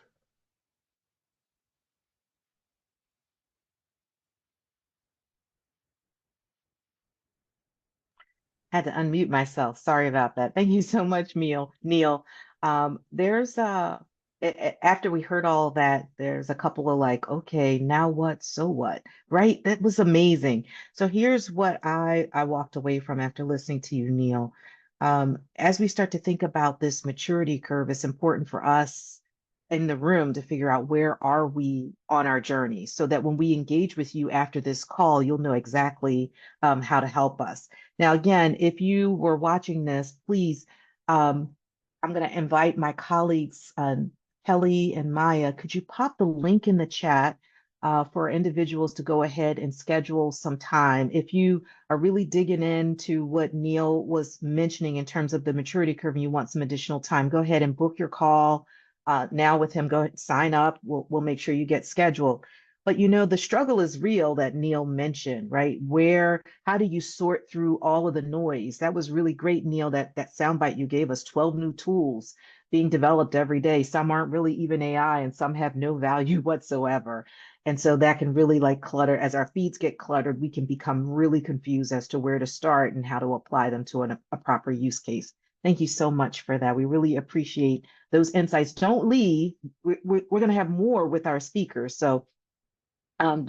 Had to unmute myself. Sorry about that. Thank you so much, Neil. There's after we heard all that, there's a couple of like, okay, now what? So what? Right? That was amazing. So here's what I walked away from after listening to you, Neil. As we start to think about this maturity curve, it's important for us in the room to figure out where are we on our journey, so that when we engage with you after this call, you'll know exactly how to help us. Now, again, if you were watching this, please, I'm going to invite my colleagues, Kelly and Maya. Could you pop the link in the chat for individuals to go ahead and schedule some time? If you are really digging into what Neil was mentioning in terms of the maturity curve and you want some additional time, go ahead and book your call now with him. Go ahead and sign up. We'll make sure you get scheduled. But the struggle is real that Neil mentioned, right? How do you sort through all of the noise? That was really great, Neil, that soundbite you gave us, 12 new tools being developed every day. Some aren't really even AI and some have no value whatsoever. And so that can really like clutter. As our feeds get cluttered, we can become really confused as to where to start and how to apply them to a proper use case. Thank you so much for that. We really appreciate those insights. Don't leave. We're going to have more with our speakers. So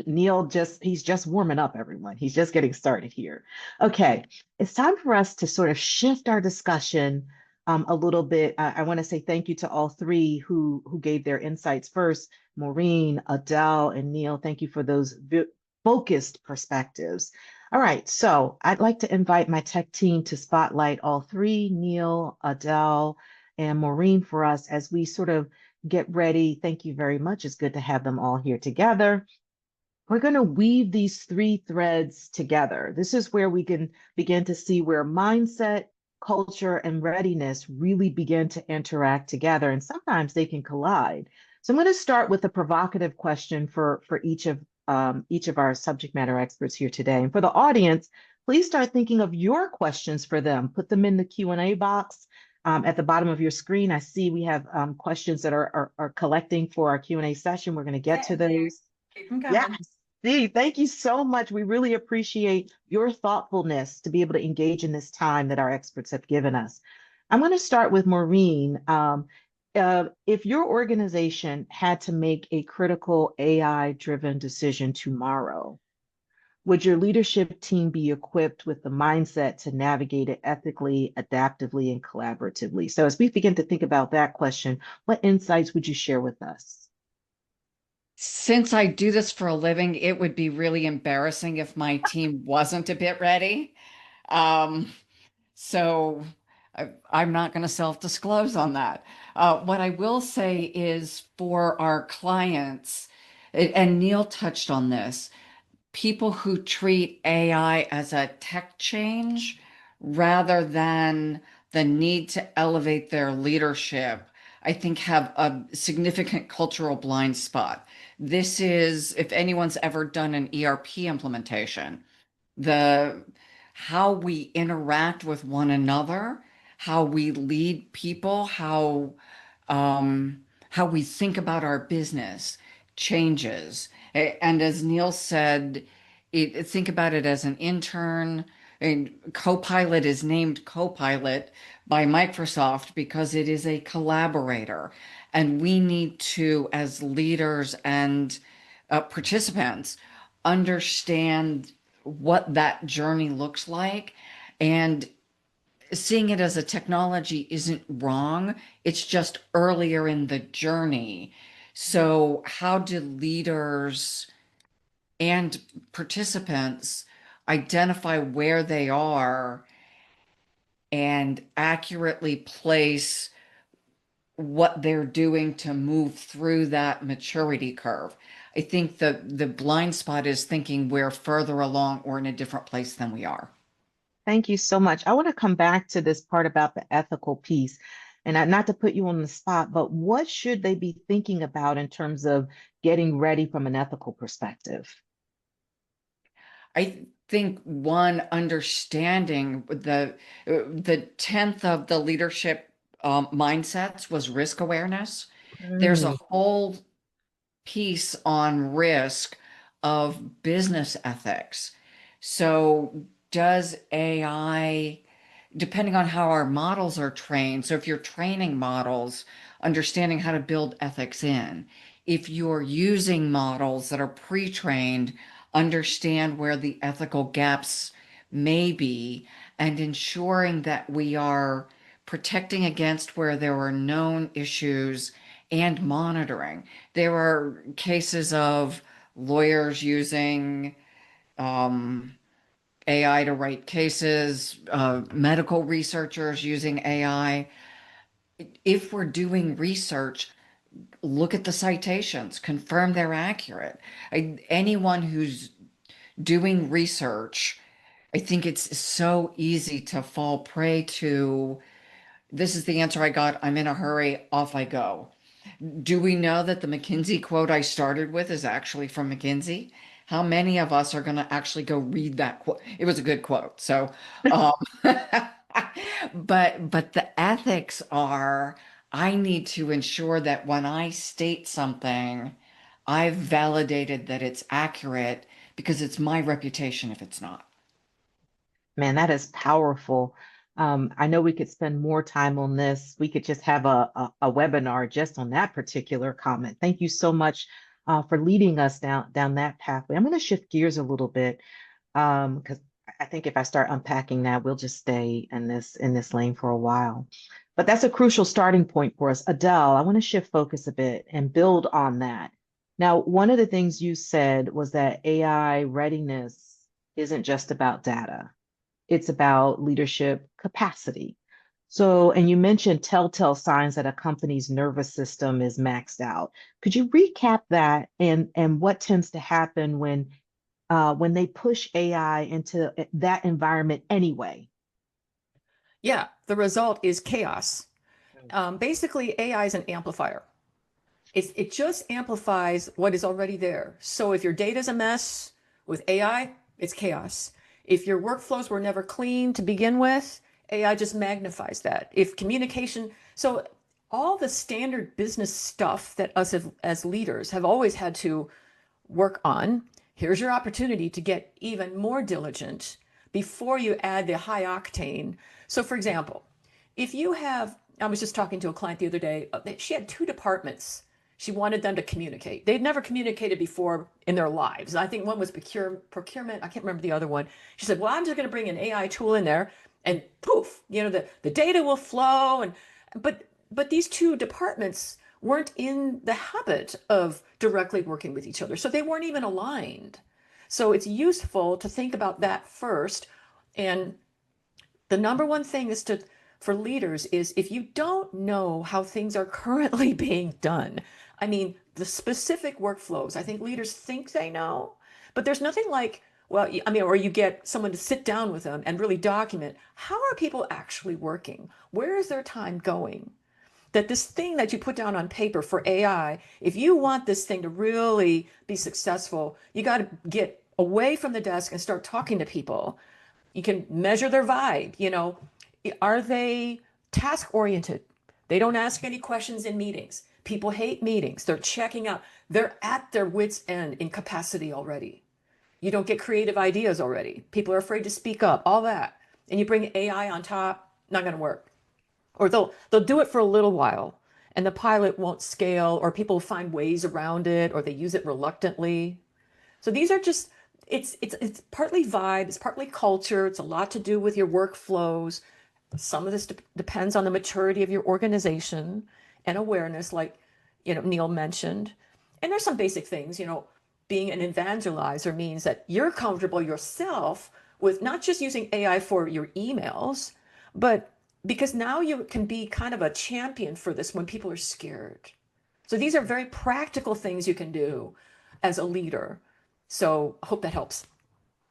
Neil he's just warming up, everyone. He's just getting started here. Okay, it's time for us to sort of shift our discussion a little bit. I want to say thank you to all three who gave their insights first. Maureen, Adele, and Neil, thank you for those focused perspectives. All right, so I'd like to invite my tech team to spotlight all three, Neil, Adele, and Maureen for us as we sort of get ready. Thank you very much. It's good to have them all here together. We're going to weave these three threads together. This is where we can begin to see where mindset, culture, and readiness really begin to interact together, and sometimes they can collide. So I'm going to start with a provocative question for each of our subject matter experts here today. And for the audience, please start thinking of your questions for them. Put them in the Q&A box at the bottom of your screen. I see we have questions that are collecting for our Q&A session. We're going to get to those. Keep them Yes, coming. Steve, thank you so much. We really appreciate your thoughtfulness to be able to engage in this time that our experts have given us. I'm going to start with Maureen. If your organization had to make a critical AI-driven decision tomorrow, would your leadership team be equipped with the mindset to navigate it ethically, adaptively, and collaboratively? So as we begin to think about that question, what insights would you share with us? Since I do this for a living, it would be really embarrassing if my team wasn't a bit ready. Um, so I'm not going to self-disclose on that. What I will say is for our clients, and Neil touched on this, people who treat AI as a tech change rather than the need to elevate their leadership, I think have a significant cultural blind spot. This is, if anyone's ever done an ERP implementation, the how we interact with one another, how we lead people, how we think about our business changes. And as Neil said, think about it as an intern. And Copilot is named Copilot by Microsoft because it is a collaborator. And we need to, as leaders and participants, understand what that journey looks like. And seeing it as a technology isn't wrong. It's just earlier in the journey. So, how do leaders and participants identify where they are and accurately place what they're doing to move through that maturity curve? I think the blind spot is thinking we're further along or in a different place than we are. Thank you so much. I want to come back to this part about the ethical piece. And not to put you on the spot, but what should they be thinking about in terms of getting ready from an ethical perspective? I think one understanding the 10th of the leadership mindsets was risk awareness. There's a whole piece on risk of business ethics. So does AI, depending on how our models are trained, so if you're training models, understanding how to build ethics in. If you're using models that are pre-trained, understand where the ethical gaps may be and ensuring that we are protecting against where there are known issues and monitoring. There are cases of lawyers using AI to write cases, medical researchers using AI. If we're doing research, look at the citations, confirm they're accurate. Anyone who's doing research, I think it's so easy to fall prey to this is the answer I got, I'm in a hurry, off I go. Do we know that the McKinsey quote I started with is actually from McKinsey? How many of us are going to actually go read that quote? It was a good quote. So, um, but the ethics are, I need to ensure that when I state something, I've validated that it's accurate because it's my reputation if it's not. Man, that is powerful. I know we could spend more time on this. We could just have a webinar just on that particular comment. Thank you so much for leading us down that pathway. I'm going to shift gears a little bit because I think if I start unpacking that, we'll just stay in this lane for a while. But that's a crucial starting point for us. Adele, I want to shift focus a bit and build on that. Now, one of the things you said was that AI readiness isn't just about data. It's about leadership capacity. So, and you mentioned telltale signs that a company's nervous system is maxed out. Could you recap that and what tends to happen when they push AI into that environment anyway? Yeah, the result is chaos. Basically, AI is an amplifier. It just amplifies what is already there. So if your data is a mess with AI, it's chaos. If your workflows were never clean to begin with, AI just magnifies that. If communication, so all the standard business stuff that us as leaders have always had to work on, here's your opportunity to get even more diligent before you add the high octane. So, for example, if you have, I was just talking to a client the other day, she had two departments. She wanted them to communicate. They'd never communicated before in their lives. I think one was procurement. I can't remember the other one. She said, well, I'm just going to bring an AI tool in there and poof, the data will flow. But these two departments weren't in the habit of directly working with each other. So they weren't even aligned. So it's useful to think about that first. And the number one thing is for leaders is if you don't know how things are currently being done, I mean, the specific workflows, I think leaders think they know, but there's nothing like, well, I mean, or you get someone to sit down with them and really document how are people actually working? Where is their time going? That this thing that you put down on paper for AI, if you want this thing to really be successful, you got to get away from the desk and start talking to people. You can measure their vibe. Are they task oriented? They don't ask any questions in meetings. People hate meetings. They're checking out. They're at their wits' end in capacity already. You don't get creative ideas already. People are afraid to speak up, all that. And you bring AI on top, not going to work. Or they'll do it for a little while and the pilot won't scale, or people find ways around it, or they use it reluctantly. So these are just, it's partly vibe, it's partly culture, it's a lot to do with your workflows. Some of this depends on the maturity of your organization and awareness, like Neil mentioned. And there's some basic things. Being an evangelizer means that you're comfortable yourself with not just using AI for your emails, but because now you can be kind of a champion for this when people are scared. So these are very practical things you can do as a leader. So I hope that helps.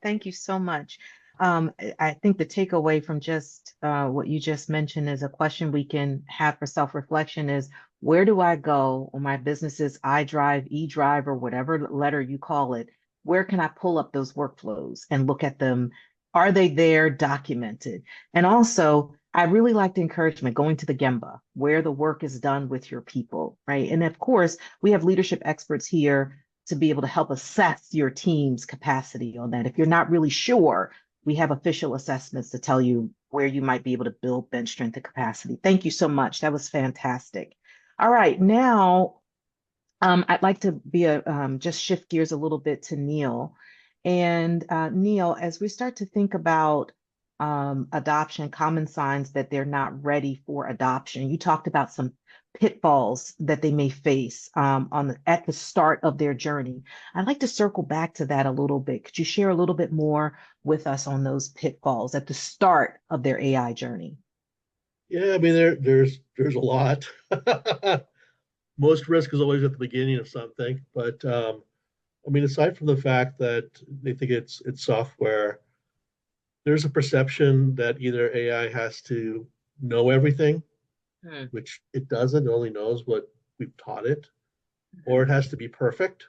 Thank you so much. I think the takeaway from just what you just mentioned is a question we can have for self-reflection is, where do I go on my business's iDrive, eDrive, or whatever letter you call it? Where can I pull up those workflows and look at them? Are they there documented? And also, I really like the encouragement going to the Gemba, where the work is done with your people, right? And of course, we have leadership experts here to be able to help assess your team's capacity on that. If you're not really sure, we have official assessments to tell you where you might be able to build bench strength and capacity. Thank you so much. That was fantastic. All right, now I'd like to just shift gears a little bit to Neil. And Neil, as we start to think about adoption, common signs that they're not ready for adoption, you talked about some pitfalls that they may face at the start of their journey. I'd like to circle back to that a little bit. Could you share a little bit more with us on those pitfalls at the start of their AI journey? Yeah, I mean there's a lot. Most risk is always at the beginning of something, but I mean, aside from the fact that they think it's software, there's a perception that either AI has to know everything, Hmm. which it doesn't. It only knows what we've taught it, or it has to be perfect,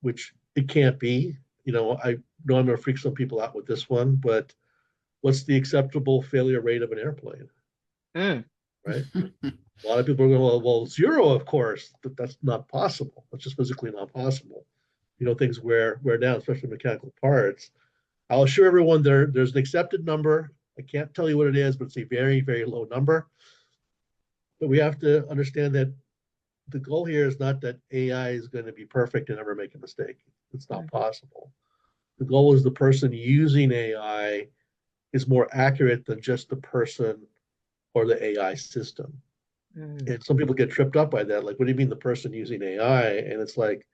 which it can't be. I know I'm going to freak some people out with this one, but what's the acceptable failure rate of an airplane? Mm. Right? A lot of people are going, well, zero, of course, but that's not possible. That's just physically not possible. Things wear down, especially mechanical parts. I'll assure everyone there's an accepted number. I can't tell you what it is, but it's a very, very low number. But we have to understand that the goal here is not that AI is going to be perfect and never make a mistake. It's not possible. The goal is the person using AI is more accurate than just the person or the AI system. And some people get tripped up by that. Like, what do you mean the person using AI? And it's like,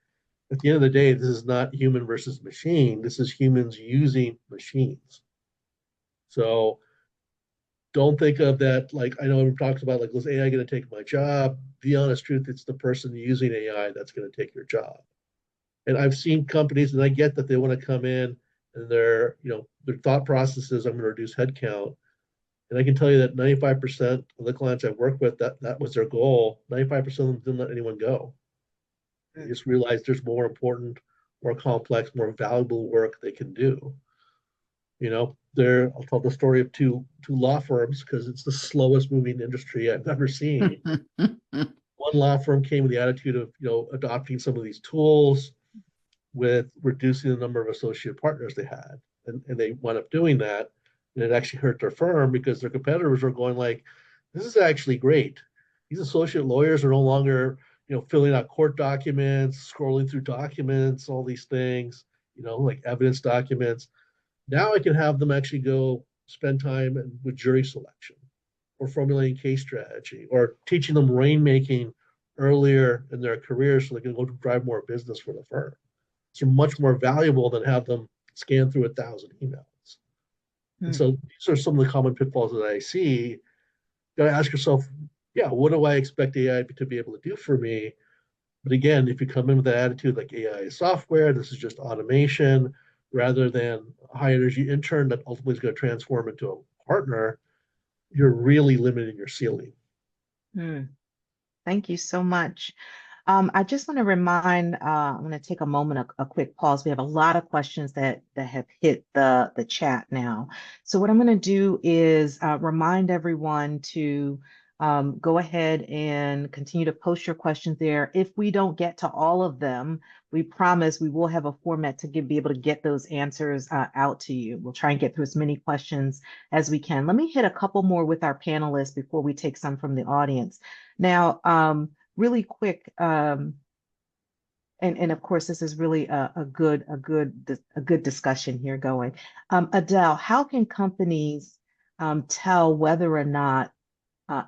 at the end of the day, this is not human versus machine. This is humans using machines. So don't think of that like, I know everyone talks about like, was AI going to take my job? The honest truth, it's the person using AI that's going to take your job. And I've seen companies, and I get that they want to come in and their thought process is, I'm going to reduce headcount. And I can tell you that 95% of the clients I've worked with, that was their goal. 95% of them didn't let anyone go. They just realized there's more important, more complex, more valuable work they can do. I'll tell the story of two law firms because it's the slowest moving industry I've ever seen. One law firm came with the attitude of, adopting some of these tools with reducing the number of associate partners they had. And they wound up doing that. And it actually hurt their firm because their competitors were going like, this is actually great. These associate lawyers are no longer, filling out court documents, scrolling through documents, all these things, like evidence documents. Now I can have them actually go spend time with jury selection or formulating case strategy or teaching them rainmaking earlier in their career so they can go drive more business for the firm. It's much more valuable than have them scan through 1,000 emails. And so these are some of the common pitfalls that I see. You got to ask yourself, what do I expect AI to be able to do for me? But again, if you come in with that attitude like AI is software, this is just automation, rather than a high energy intern that ultimately is going to transform into a partner, you're really limiting your ceiling. Thank you so much. I just want to remind, I'm going to take a moment, a quick pause. We have a lot of questions that have hit the chat now. So what I'm going to do is remind everyone to go ahead and continue to post your questions there. If we don't get to all of them, we promise we will have a format to be able to get those answers out to you. We'll try and get through as many questions as we can. Let me hit a couple more with our panelists before we take some from the audience. Now, really quick, and of course, this is really a good discussion here going. Adele, how can companies tell whether or not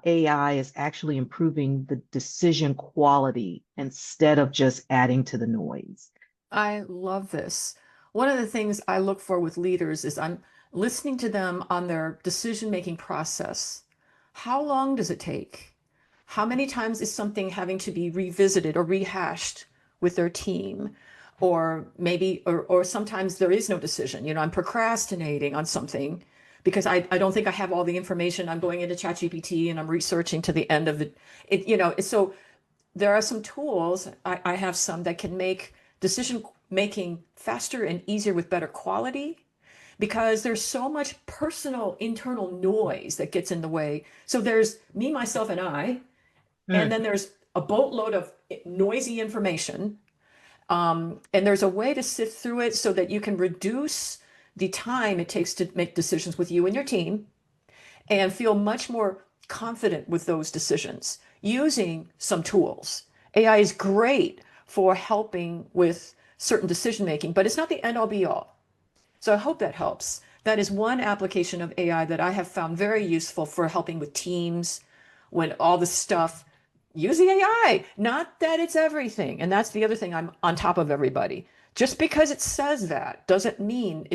AI is actually improving the decision quality instead of just adding to the noise? I love this. One of the things I look for with leaders is I'm listening to them on their decision-making process. How long does it take? How many times is something having to be revisited or rehashed with their team? Or maybe, or sometimes there is no decision. I'm procrastinating on something because I don't think I have all the information. I'm going into ChatGPT and I'm researching to the end of so there are some tools, I have some that can make decision making faster and easier with better quality, because there's so much personal internal noise that gets in the way. So there's me, myself, and I, and then there's a boatload of noisy information. And there's a way to sift through it so that you can reduce the time it takes to make decisions with you and your team and feel much more confident with those decisions using some tools. AI is great for helping with certain decision making, but it's not the end all be all. So I hope that helps. That is one application of AI that I have found very useful for helping with teams when all the stuff, using AI, not that it's everything. And that's the other thing, I'm on top of everybody. Just because it says that doesn't mean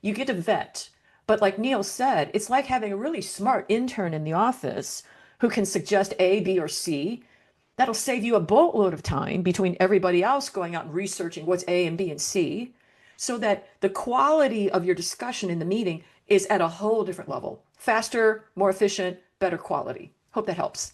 you get a vet. But like Neil said, it's like having a really smart intern in the office who can suggest A, B, or C. That'll save you a boatload of time between everybody else going out and researching what's A and B and C, so that the quality of your discussion in the meeting is at a whole different level. Faster, more efficient, better quality. Hope that helps.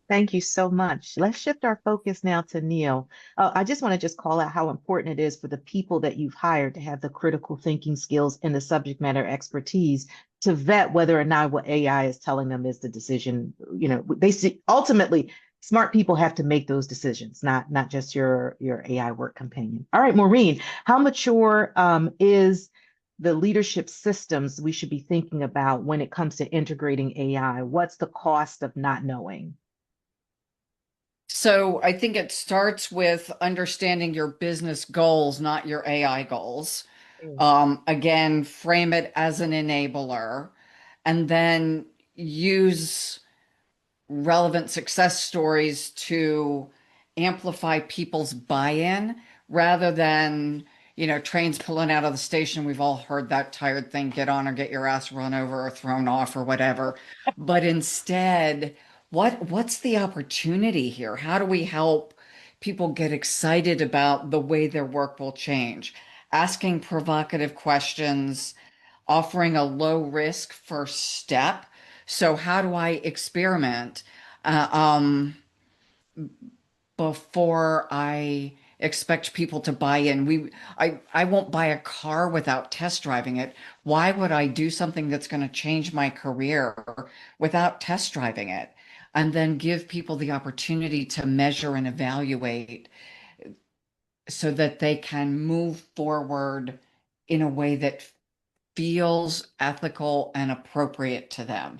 Thank you so much. Let's shift our focus now to Neil. I just want to just call out how important it is for the people that you've hired to have the critical thinking skills and the subject matter expertise to vet whether or not what AI is telling them is the decision. You know, they see ultimately smart people have to make those decisions, not just your AI work companion. All right, Maureen, how mature is the leadership systems we should be thinking about when it comes to integrating AI? What's the cost of not knowing? So I think it starts with understanding your business goals, not your AI goals. Again, frame it as an enabler, and then use relevant success stories to amplify people's buy-in rather than, trains pulling out of the station. We've all heard that tired thing, get on or get your ass run over or thrown off or whatever. But instead, what's the opportunity here? How do we help people get excited about the way their work will change? Asking provocative questions, offering a low risk first step. So how do I experiment uh, um, before I expect people to buy in? I won't buy a car without test driving it. Why would I do something that's going to change my career without test driving it? And then give people the opportunity to measure and evaluate so that they can move forward in a way that feels ethical and appropriate to them.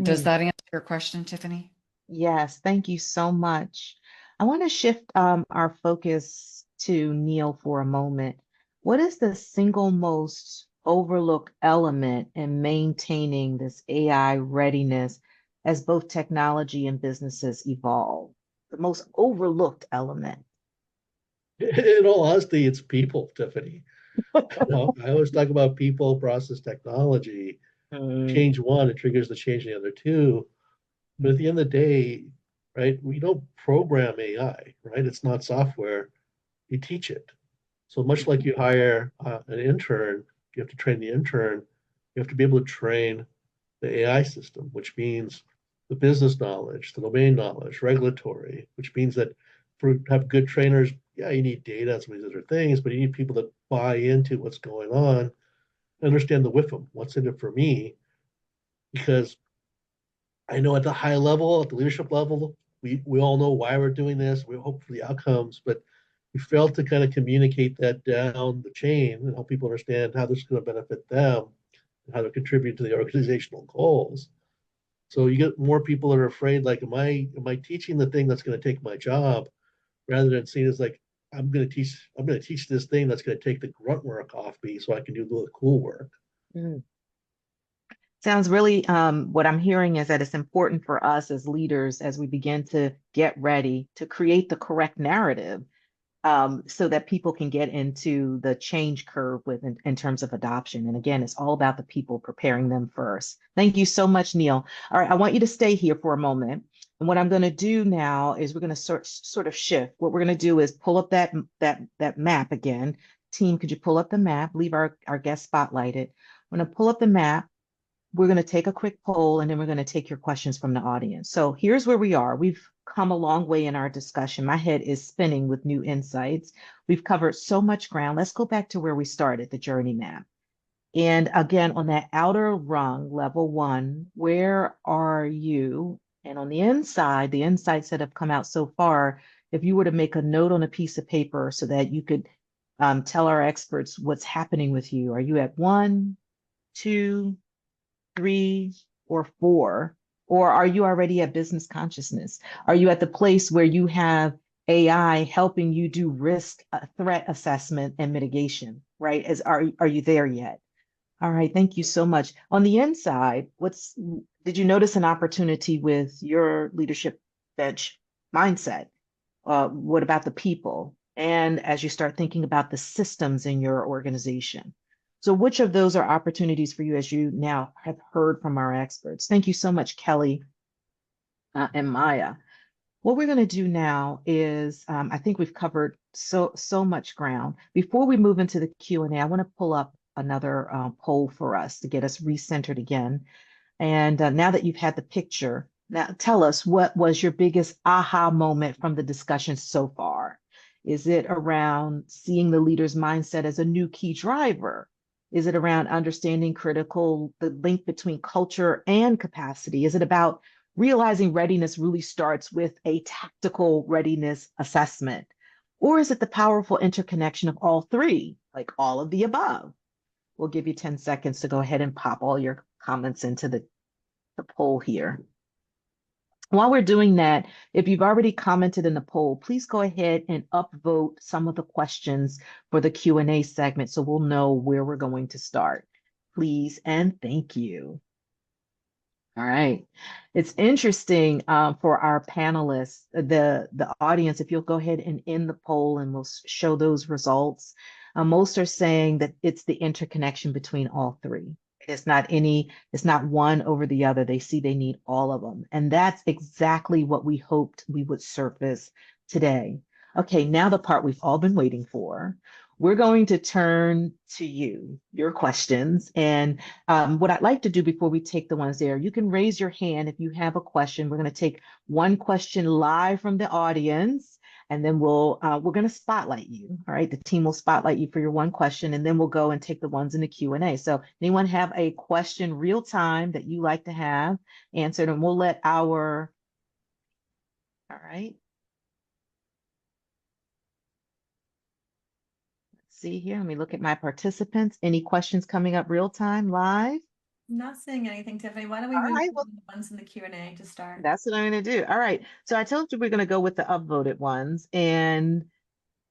Does that answer your question, Tiffany? Yes, thank you so much. I want to shift our focus to Neil for a moment. What is the single most overlooked element in maintaining this AI readiness as both technology and businesses evolve? The most overlooked element. In all honesty, it's people, Tiffany. I always talk about people, process, technology. Mm, Change one, it triggers the change in the other two. But at the end of the day, right, we don't program AI, right? It's not software. You teach it. So much like you hire an intern, you have to train the intern. You have to be able to train the AI system, which means the business knowledge, the domain knowledge, regulatory, which means that for have good trainers, yeah, you need data and some of these other things, but you need people that buy into what's going on, understand the WIFM, what's in it for me, because I know at the high level, at the leadership level, we all know why we're doing this. We hope for the outcomes, but we fail to kind of communicate that down the chain and help people understand how this is going to benefit them and how to contribute to the organizational goals. So you get more people that are afraid, like, am I teaching the thing that's going to take my job, rather than seeing it as like, I'm going to teach this thing that's going to take the grunt work off me so I can do the cool work. mm. Sounds really, what I'm hearing is that it's important for us as leaders as we begin to get ready to create the correct narrative so that people can get into the change curve in terms of adoption. And again, it's all about the people preparing them first. Thank you so much, Neil. All right, I want you to stay here for a moment. And what I'm going to do now is we're going to sort of shift. What we're going to do is pull up that map again. Team, could you pull up the map? Leave our guest spotlighted. I'm going to pull up the map. We're going to take a quick poll and then we're going to take your questions from the audience. So here's where we are. We've come a long way in our discussion. My head is spinning with new insights. We've covered so much ground. Let's go back to where we started, the journey map. And again, on that outer rung, level one, where are you? And on the inside, the insights that have come out so far, if you were to make a note on a piece of paper so that you could tell our experts what's happening with you. Are you at 1, 2, 3, or 4? Or are you already at business consciousness? Are you at the place where you have AI helping you do risk threat assessment and mitigation, right? Are you there yet? All right, thank you so much. On the inside, did you notice an opportunity with your leadership bench mindset? What about the people? And as you start thinking about the systems in your organization. So which of those are opportunities for you as you now have heard from our experts? Thank you so much, Kelly and Maya. What we're going to do now is, I think we've covered so much ground. Before we move into the Q&A, I want to pull up another poll for us to get us recentered again. And now that you've had the picture, Now, tell us, what was your biggest aha moment from the discussion so far? Is it around seeing the leader's mindset as a new key driver? Is it around understanding the link between culture and capacity? Is it about realizing readiness really starts with a tactical readiness assessment? Or is it the powerful interconnection of all three, like all of the above? We'll give you 10 seconds to go ahead and pop all your comments into the poll here. While we're doing that, if you've already commented in the poll, please go ahead and upvote some of the questions for the Q&A segment so we'll know where we're going to start. Please and thank you. All right. It's interesting for our panelists, the audience, if you'll go ahead and end the poll and we'll show those results. Most are saying that it's the interconnection between all three. It's not one over the other. They see they need all of them. And that's exactly what we hoped we would surface today. Okay, now the part we've all been waiting for. We're going to turn to your questions. And what I'd like to do before we take the ones there, you can raise your hand if you have a question. We're going to take one question live from the audience, and then we're going to spotlight you. All right, the team will spotlight you for your one question, and then we'll go and take the ones in the Q&A. So anyone have a question real time that you like to have answered, and we'll let all right. See here, let me look at my participants. Any questions coming up real time live? Not seeing anything, Tiffany. Why don't we All move right, to well, the ones in the Q&A to start? that's what I'm going to do. All right. So I told you we're going to go with the upvoted ones. And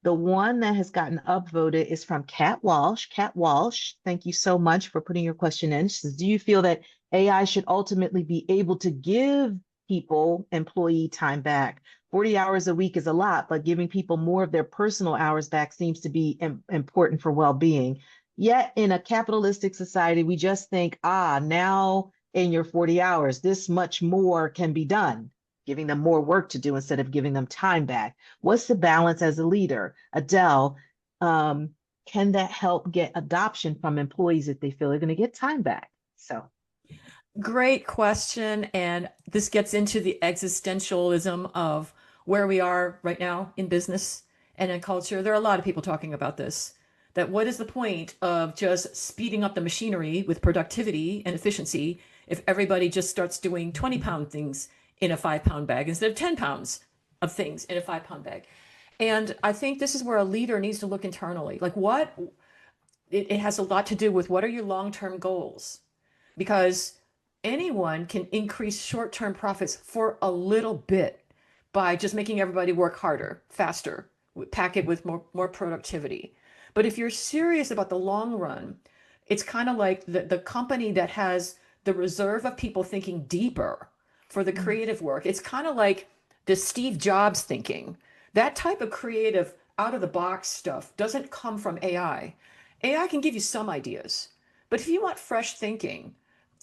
the one that has gotten upvoted is from Kat Walsh. Kat Walsh, thank you so much for putting your question in. She says, do you feel that AI should ultimately be able to give people employee time back? 40 hours a week is a lot, but giving people more of their personal hours back seems to be important for well-being. Yet in a capitalistic society, we just think, now in your 40 hours, this much more can be done, giving them more work to do instead of giving them time back. What's the balance as a leader? Adele, can that help get adoption from employees if they feel they're going to get time back? So, Great question. And this gets into the existentialism of where we are right now in business and in culture. There are a lot of people talking about this. That what is the point of just speeding up the machinery with productivity and efficiency if everybody just starts doing 20-pound things in a 5-pound bag instead of 10 pounds of things in a 5-pound bag? And I think this is where a leader needs to look internally. Like it has a lot to do with what are your long-term goals? Because anyone can increase short-term profits for a little bit by just making everybody work harder, faster, pack it with more productivity. But if you're serious about the long run, it's kind of like the company that has the reserve of people thinking deeper for the creative work. It's kind of like the Steve Jobs thinking. That type of creative, out of the box stuff doesn't come from AI. AI can give you some ideas, but if you want fresh thinking,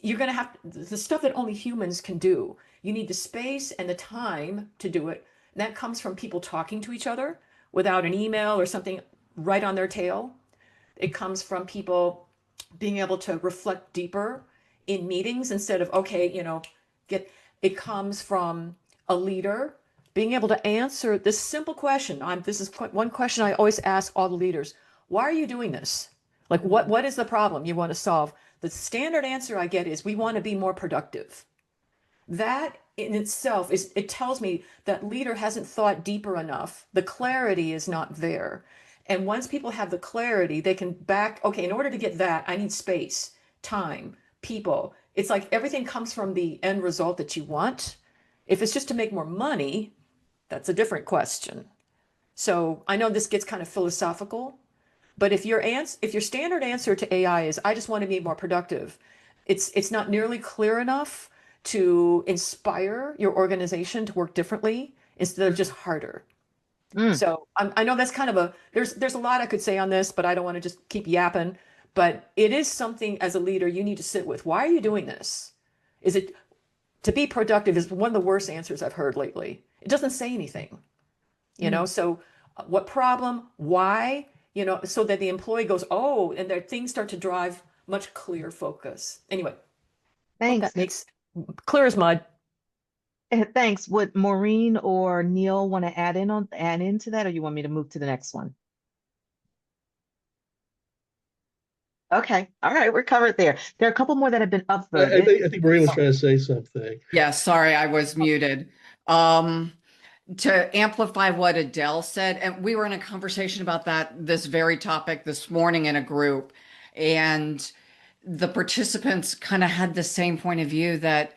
you're going to have the stuff that only humans can do. You need the space and the time to do it. And that comes from people talking to each other without an email or something right on their tail. It comes from people being able to reflect deeper in meetings instead of, okay, it comes from a leader being able to answer this simple question. This is one question I always ask all the leaders. Why are you doing this? Like, what is the problem you want to solve? The standard answer I get is, we want to be more productive. That in itself it tells me that leader hasn't thought deeper enough. The clarity is not there. And once people have the clarity, they can okay, in order to get that, I need space, time, people. It's like everything comes from the end result that you want. If it's just to make more money, that's a different question. So I know this gets kind of philosophical, but if your standard answer to AI is, I just want to be more productive, it's not nearly clear enough to inspire your organization to work differently instead of just harder. So I know that's kind of there's a lot I could say on this, but I don't want to just keep yapping. But it is something as a leader you need to sit with. Why are you doing this? Is it to be productive? Is one of the worst answers I've heard lately. It doesn't say anything, So what problem? Why? So that the employee goes, oh, and their things start to drive much clearer focus. Anyway, hope thanks. that makes clear as mud. Thanks. Would Maureen or Neil want to add into that, or you want me to move to the next one? Okay. All right. We're covered there. There are a couple more that have been upvoted. I think Maria was trying to say something. Yeah, sorry, I was muted. Um, to amplify what Adele said, and we were in a conversation about this very topic this morning in a group, and the participants kind of had the same point of view that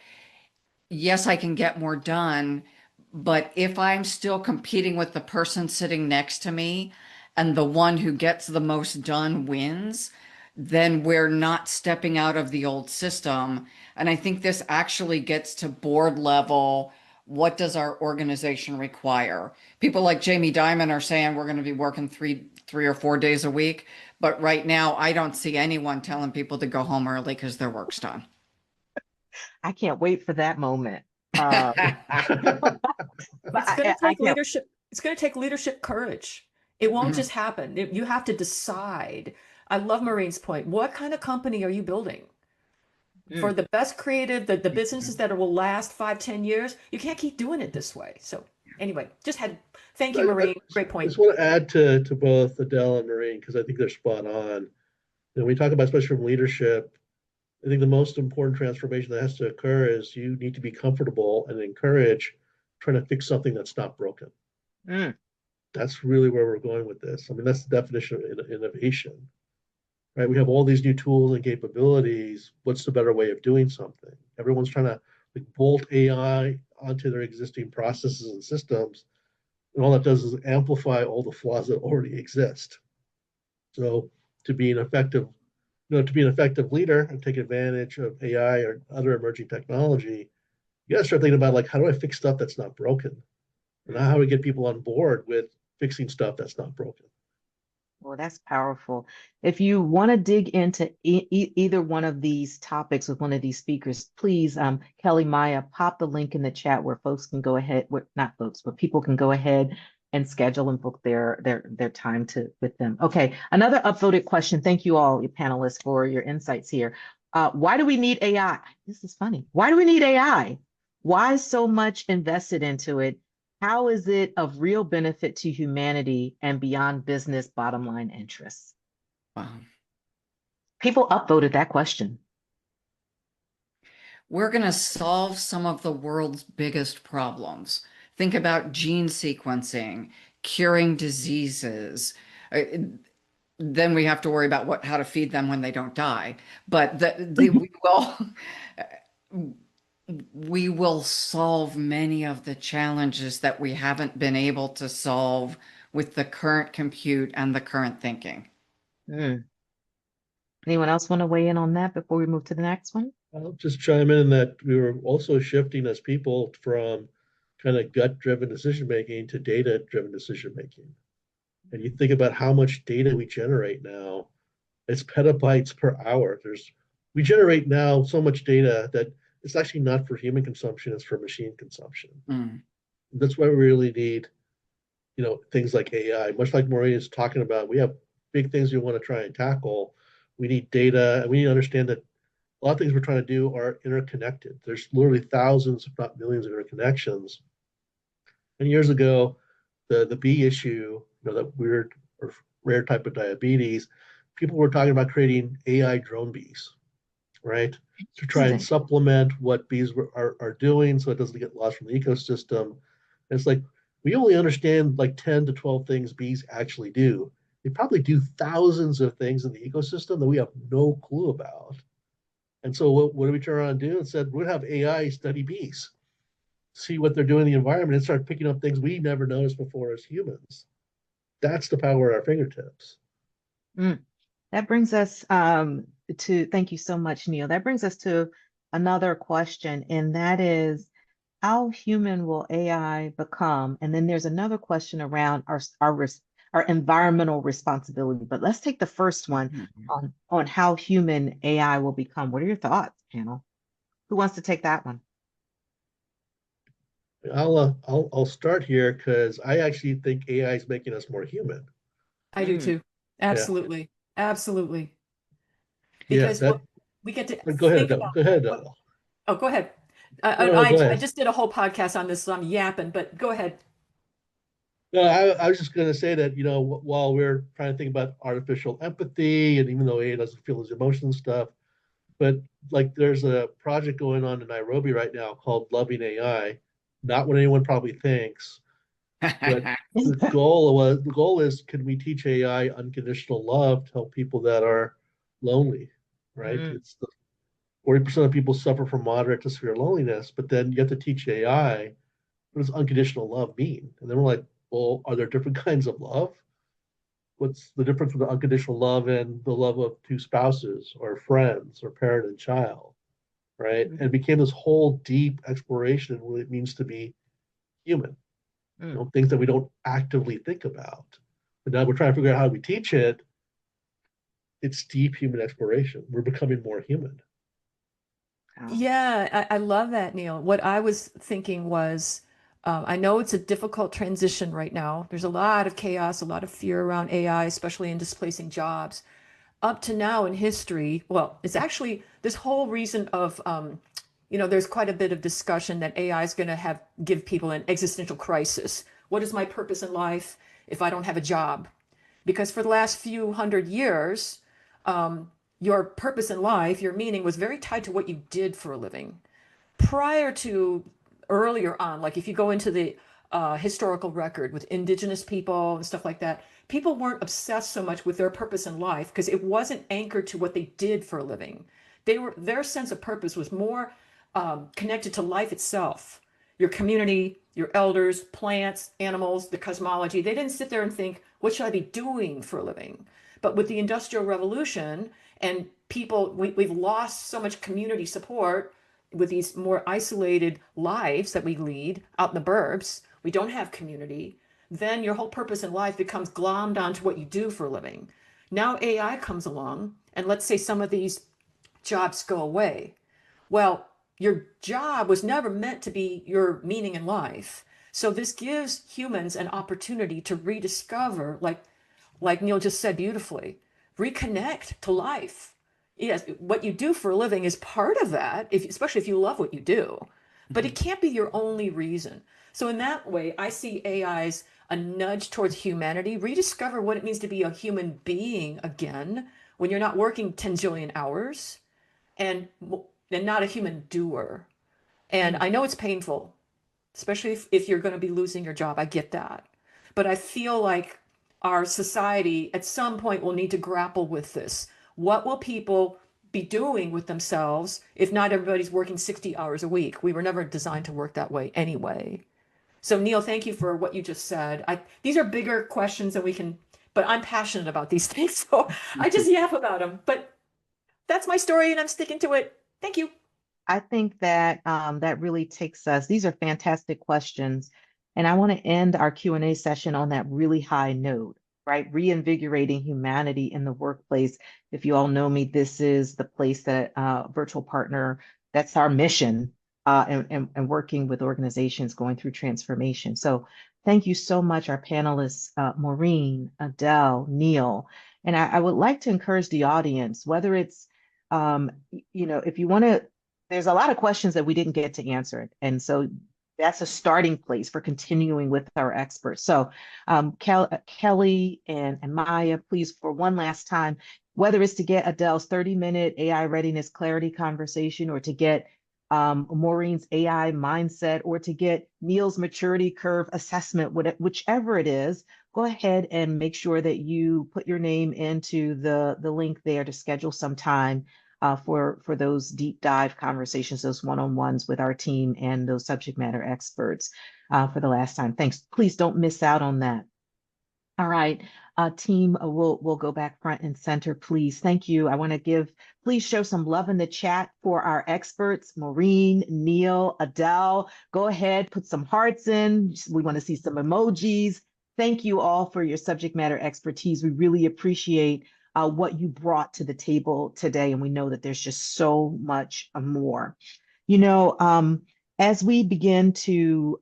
yes, I can get more done, but if I'm still competing with the person sitting next to me and the one who gets the most done wins, then we're not stepping out of the old system. And I think this actually gets to board level. What does our organization require? People like Jamie Dimon are saying we're going to be working three or 4 days a week. But right now, I don't see anyone telling people to go home early because their work's done. I can't wait for that moment. Uh, It's going to I take can't. leadership. It's going to take leadership courage. It won't Mhm. just happen. You have to decide. I love Maureen's point. What kind of company are you building? For the best creative, the businesses that will last 5, 10 years, you can't keep doing it this way. So anyway, thank you, Maureen. Great I point. just want to add to both Adele and Maureen because I think they're spot on. When we talk about, especially from leadership, I think the most important transformation that has to occur is you need to be comfortable and encourage trying to fix something that's not broken. Mm. That's really where we're going with this. I mean, that's the definition of innovation, right? We have all these new tools and capabilities. What's the better way of doing something? Everyone's trying to like bolt AI onto their existing processes and systems, and all that does is amplify all the flaws that already exist. So to be an effective, to be an effective leader and take advantage of AI or other emerging technology, you got to start thinking about like, how do I fix stuff that's not broken? And how do we get people on board with fixing stuff that's not broken? Well, that's powerful. If you want to dig into either one of these topics with one of these speakers, please, Kelly, Maya, pop the link in the chat where folks can go ahead, not folks, but people can go ahead and schedule and book their time with them. Okay, another upvoted question. Thank you all, you panelists, for your insights here. Why do we need AI? This is funny. Why do we need AI? Why so much invested into it? How is it of real benefit to humanity and beyond business bottom line interests? Wow. People upvoted that question. We're going to solve some of the world's biggest problems. Think about gene sequencing, curing diseases. Then we have to worry about how to feed them when they don't die. But we will solve many of the challenges that we haven't been able to solve with the current compute and the current thinking. Mm. Anyone else want to weigh in on that before we move to the next one? I'll just chime in that we were also shifting as people from kind of gut-driven decision making to data-driven decision making. And you think about how much data we generate now, it's petabytes per hour. We generate now so much data that it's actually not for human consumption, it's for machine consumption. Mm. That's why we really need, things like AI. Much like Maureen is talking about, we have big things we want to try and tackle. We need data, and we need to understand that a lot of things we're trying to do are interconnected. There's literally thousands, if not millions, of interconnections. And years ago, the bee issue, that weird or rare type of diabetes, people were talking about creating AI drone bees, right? To try and supplement what bees are doing so it doesn't get lost from the ecosystem. And it's like, we only understand like 10 to 12 things bees actually do. They probably do thousands of things in the ecosystem that we have no clue about. And so what did we turn around and do? And said, we're going to have AI study bees, see what they're doing in the environment and start picking up things we never noticed before as humans. That's the power at our fingertips. Mm. That brings us thank you so much, Neil. That brings us to another question, and that is, how human will AI become? And then there's another question around our environmental responsibility. But let's take the first one on how human AI will become. What are your thoughts, panel? Who wants to take that one? I'll start here because I actually think AI is making us more human. I do too. Absolutely. Yeah, Because what we get to go ahead, think Adele. about. Go ahead, Adele. Oh, go ahead. No, go I ahead. just did a whole podcast on this, so I'm yapping, but go ahead. No, I was just going to say that, while we're trying to think about artificial empathy, and even though AI doesn't feel his emotions and stuff, but like there's a project going on in Nairobi right now called Loving AI. Not what anyone probably thinks, but the goal is, can we teach AI unconditional love to help people that are lonely, right? Mm, It's the 40% of people suffer from moderate to severe loneliness, but then you have to teach AI, what does unconditional love mean? And then we're like, well, are there different kinds of love? What's the difference between unconditional love and the love of two spouses or friends or parent and child, right? And it became this whole deep exploration of what it means to be human, mm. things that we don't actively think about. But now we're trying to figure out how we teach it. It's deep human exploration. We're becoming more human. Wow. Yeah, I love that, Neil. What I was thinking was, I know it's a difficult transition right now. There's a lot of chaos, a lot of fear around AI, especially in displacing jobs. Up to now in history, well, it's actually this whole reason of, there's quite a bit of discussion that AI is going to give people an existential crisis. What is my purpose in life if I don't have a job? Because for the last few hundred years, your purpose in life, your meaning was very tied to what you did for a living. Prior to earlier on, like if you go into the historical record with indigenous people and stuff like that, people weren't obsessed so much with their purpose in life because it wasn't anchored to what they did for a living. Their sense of purpose was more connected to life itself, your community, your elders, plants, animals, the cosmology. They didn't sit there and think, what should I be doing for a living? But with the Industrial Revolution and we've lost so much community support with these more isolated lives that we lead out in the burbs. We don't have community. Then your whole purpose in life becomes glommed onto what you do for a living. Now AI comes along, and let's say some of these jobs go away. Well, your job was never meant to be your meaning in life. So this gives humans an opportunity to rediscover, like Neil just said beautifully, reconnect to life. Yes, what you do for a living is part of that, especially if you love what you do, but it can't be your only reason. So in that way, I see AI as a nudge towards humanity, rediscover what it means to be a human being again when you're not working 10 jillion hours and and not a human doer. And I know it's painful, especially if you're going to be losing your job. I get that. But I feel like our society at some point will need to grapple with this. What will people be doing with themselves if not everybody's working 60 hours a week? We were never designed to work that way anyway. So Neil, thank you for what you just said. These are bigger questions than we can, but I'm passionate about these things, so I just yap about them. But that's my story and I'm sticking to it. Thank you. I think that that really takes us, these are fantastic questions. And I want to end our Q&A session on that really high note, right? Reinvigorating humanity in the workplace. If you all know me, this is the place that Virtual Partner, that's our mission, and working with organizations going through transformation. So thank you so much, our panelists, Maureen, Adele, Neil. And I would like to encourage the audience, whether it's if you want to, there's a lot of questions that we didn't get to answer. And so that's a starting place for continuing with our experts. So Kelly and Maya, please, for one last time, whether it's to get Adele's 30-minute AI readiness clarity conversation or to get Maureen's AI mindset or to get Neil's maturity curve assessment, whichever it is, go ahead and make sure that you put your name into the link there to schedule some time for those deep dive conversations, those one-on-ones with our team and those subject matter experts for the last time. Thanks. Please don't miss out on that. All right, team, we'll go back front and center, please. Thank you. I want to please show some love in the chat for our experts, Maureen, Neil, Adele. Go ahead, put some hearts in. We want to see some emojis. Thank you all for your subject matter expertise. We really appreciate what you brought to the table today, and we know that there's just so much more. As we begin to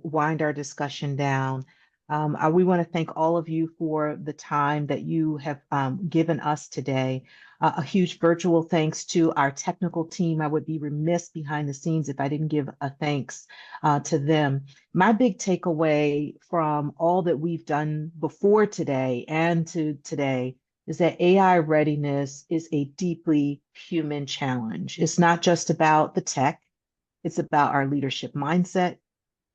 wind our discussion down, we want to thank all of you for the time that you have given us today. A huge virtual thanks to our technical team. I would be remiss behind the scenes if I didn't give a thanks to them. My big takeaway from all that we've done before today and to today is that AI readiness is a deeply human challenge. It's not just about the tech, it's about our leadership mindset,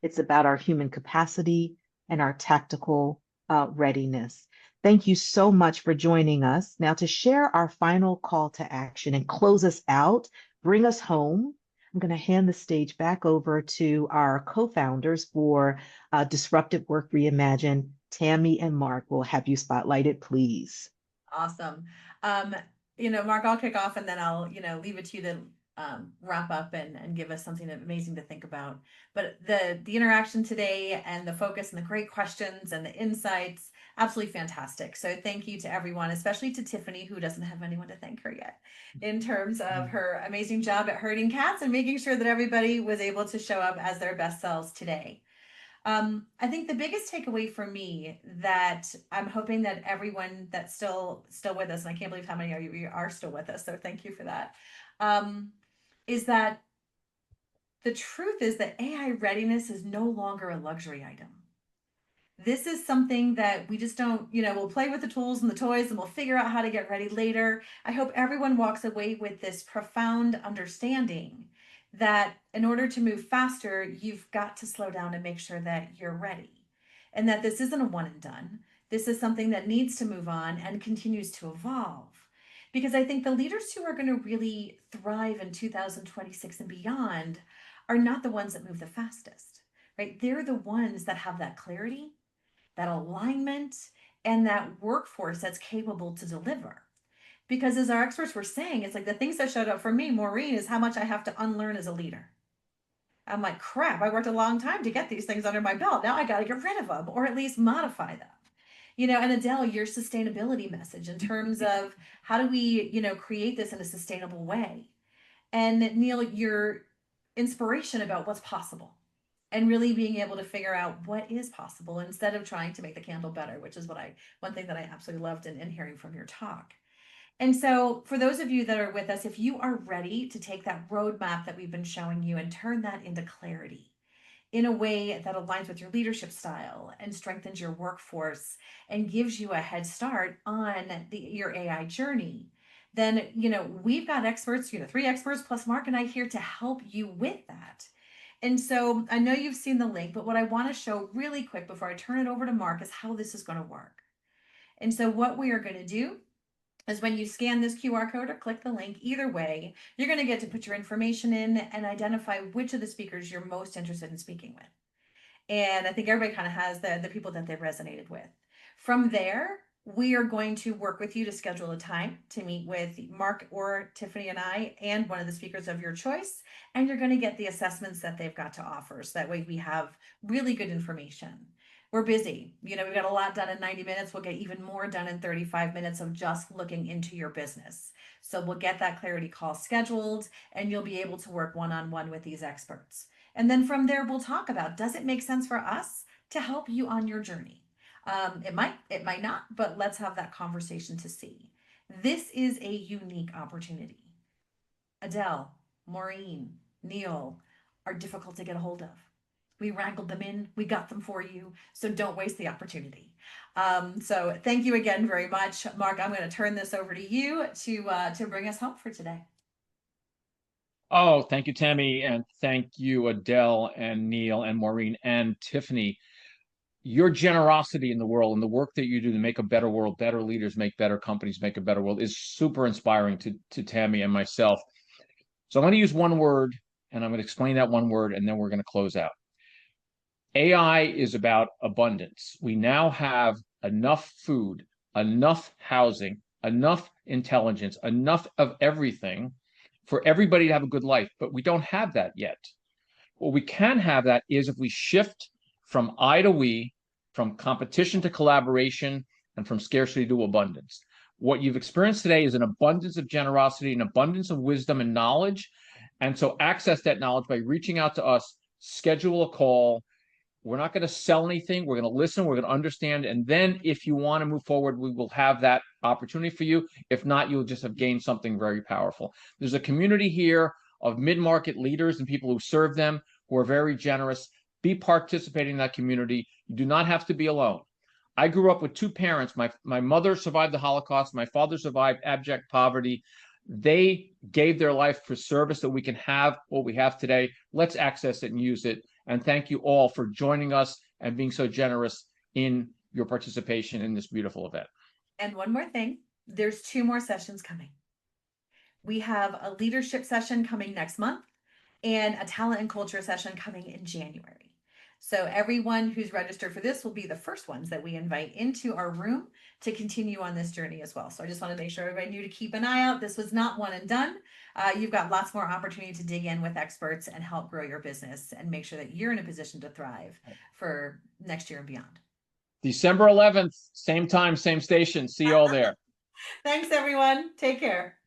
it's about our human capacity and our tactical readiness. Thank you so much for joining us. Now, to share our final call to action and close us out, bring us home, I'm going to hand the stage back over to our co-founders for Disruptive Work Reimagined. Tammy and Mark will have you spotlighted, please. Awesome. Mark, I'll kick off and then I'll, leave it to you to wrap up and give us something amazing to think about. But the interaction today and the focus and the great questions and the insights, absolutely fantastic. So thank you to everyone, especially to Tiffany, who doesn't have anyone to thank her yet, in terms of her amazing job at herding cats and making sure that everybody was able to show up as their best selves today. I think the biggest takeaway for me that I'm hoping that everyone that's still with us, and I can't believe how many of you are still with us, so thank you for that, is that the truth is that AI readiness is no longer a luxury item. This is something that we just don't, we'll play with the tools and the toys and we'll figure out how to get ready later. I hope everyone walks away with this profound understanding that in order to move faster, you've got to slow down and make sure that you're ready. And that this isn't a one and done. This is something that needs to move on and continues to evolve. Because I think the leaders who are going to really thrive in 2026 and beyond are not the ones that move the fastest, right? They're the ones that have that clarity, that alignment, and that workforce that's capable to deliver. Because as our experts were saying, it's like the things that showed up for me, Maureen, is how much I have to unlearn as a leader. I'm like, crap, I worked a long time to get these things under my belt. Now I got to get rid of them or at least modify them. And Adele, your sustainability message in terms of how do we, create this in a sustainable way? And Neil, your inspiration about what's possible and really being able to figure out what is possible instead of trying to make the candle better, which is one thing that I absolutely loved in hearing from your talk. And so for those of you that are with us, if you are ready to take that roadmap that we've been showing you and turn that into clarity in a way that aligns with your leadership style and strengthens your workforce and gives you a head start on your AI journey, then, we've got experts, 3 experts plus Mark and I here to help you with that. And so I know you've seen the link, but what I want to show really quick before I turn it over to Mark is how this is going to work. And so what we are going to do is when you scan this QR code or click the link, either way, you're going to get to put your information in and identify which of the speakers you're most interested in speaking with. And I think everybody kind of has the people that they've resonated with. From there, we are going to work with you to schedule a time to meet with Mark or Tiffany and I and one of the speakers of your choice. And you're going to get the assessments that they've got to offer. So that way we have really good information. We're busy. We've got a lot done in 90 minutes. We'll get even more done in 35 minutes of just looking into your business. So we'll get that clarity call scheduled and you'll be able to work one-on-one with these experts. And then from there, we'll talk about, does it make sense for us to help you on your journey? It might not, but let's have that conversation to see. This is a unique opportunity. Adele, Maureen, Neil are difficult to get a hold of. We wrangled them in, we got them for you, so don't waste the opportunity. So thank you again very much. Mark, I'm going to turn this over to you to bring us home for today. Oh, thank you, Tammy, and thank you, Adele and Neil and Maureen and Tiffany. Your generosity in the world and the work that you do to make a better world, better leaders make better companies, make a better world is super inspiring to Tammy and myself. So I'm going to use one word and I'm going to explain that one word and then we're going to close out. AI is about abundance. We now have enough food, enough housing, enough intelligence, enough of everything for everybody to have a good life, but we don't have that yet. What we can have that is if we shift from I to we, from competition to collaboration, and from scarcity to abundance. What you've experienced today is an abundance of generosity, an abundance of wisdom and knowledge. And so access that knowledge by reaching out to us, schedule a call, We're not going to sell anything. We're going to listen. We're going to understand. And then if you want to move forward, we will have that opportunity for you. If not, you'll just have gained something very powerful. There's a community here of mid-market leaders and people who serve them who are very generous. Be participating in that community. You do not have to be alone. I grew up with two parents. My mother survived the Holocaust. My father survived abject poverty. They gave their life for service that we can have what we have today. Let's access it and use it. And thank you all for joining us and being so generous in your participation in this beautiful event. And one more thing, there's 2 more sessions coming. We have a leadership session coming next month and a talent and culture session coming in January. So everyone who's registered for this will be the first ones that we invite into our room to continue on this journey as well. So I just want to make sure everybody knew to keep an eye out. This was not one and done. You've got lots more opportunity to dig in with experts and help grow your business and make sure that you're in a position to thrive for next year and beyond. December 11th, same time, same station. See you all there. Thanks, everyone. Take care.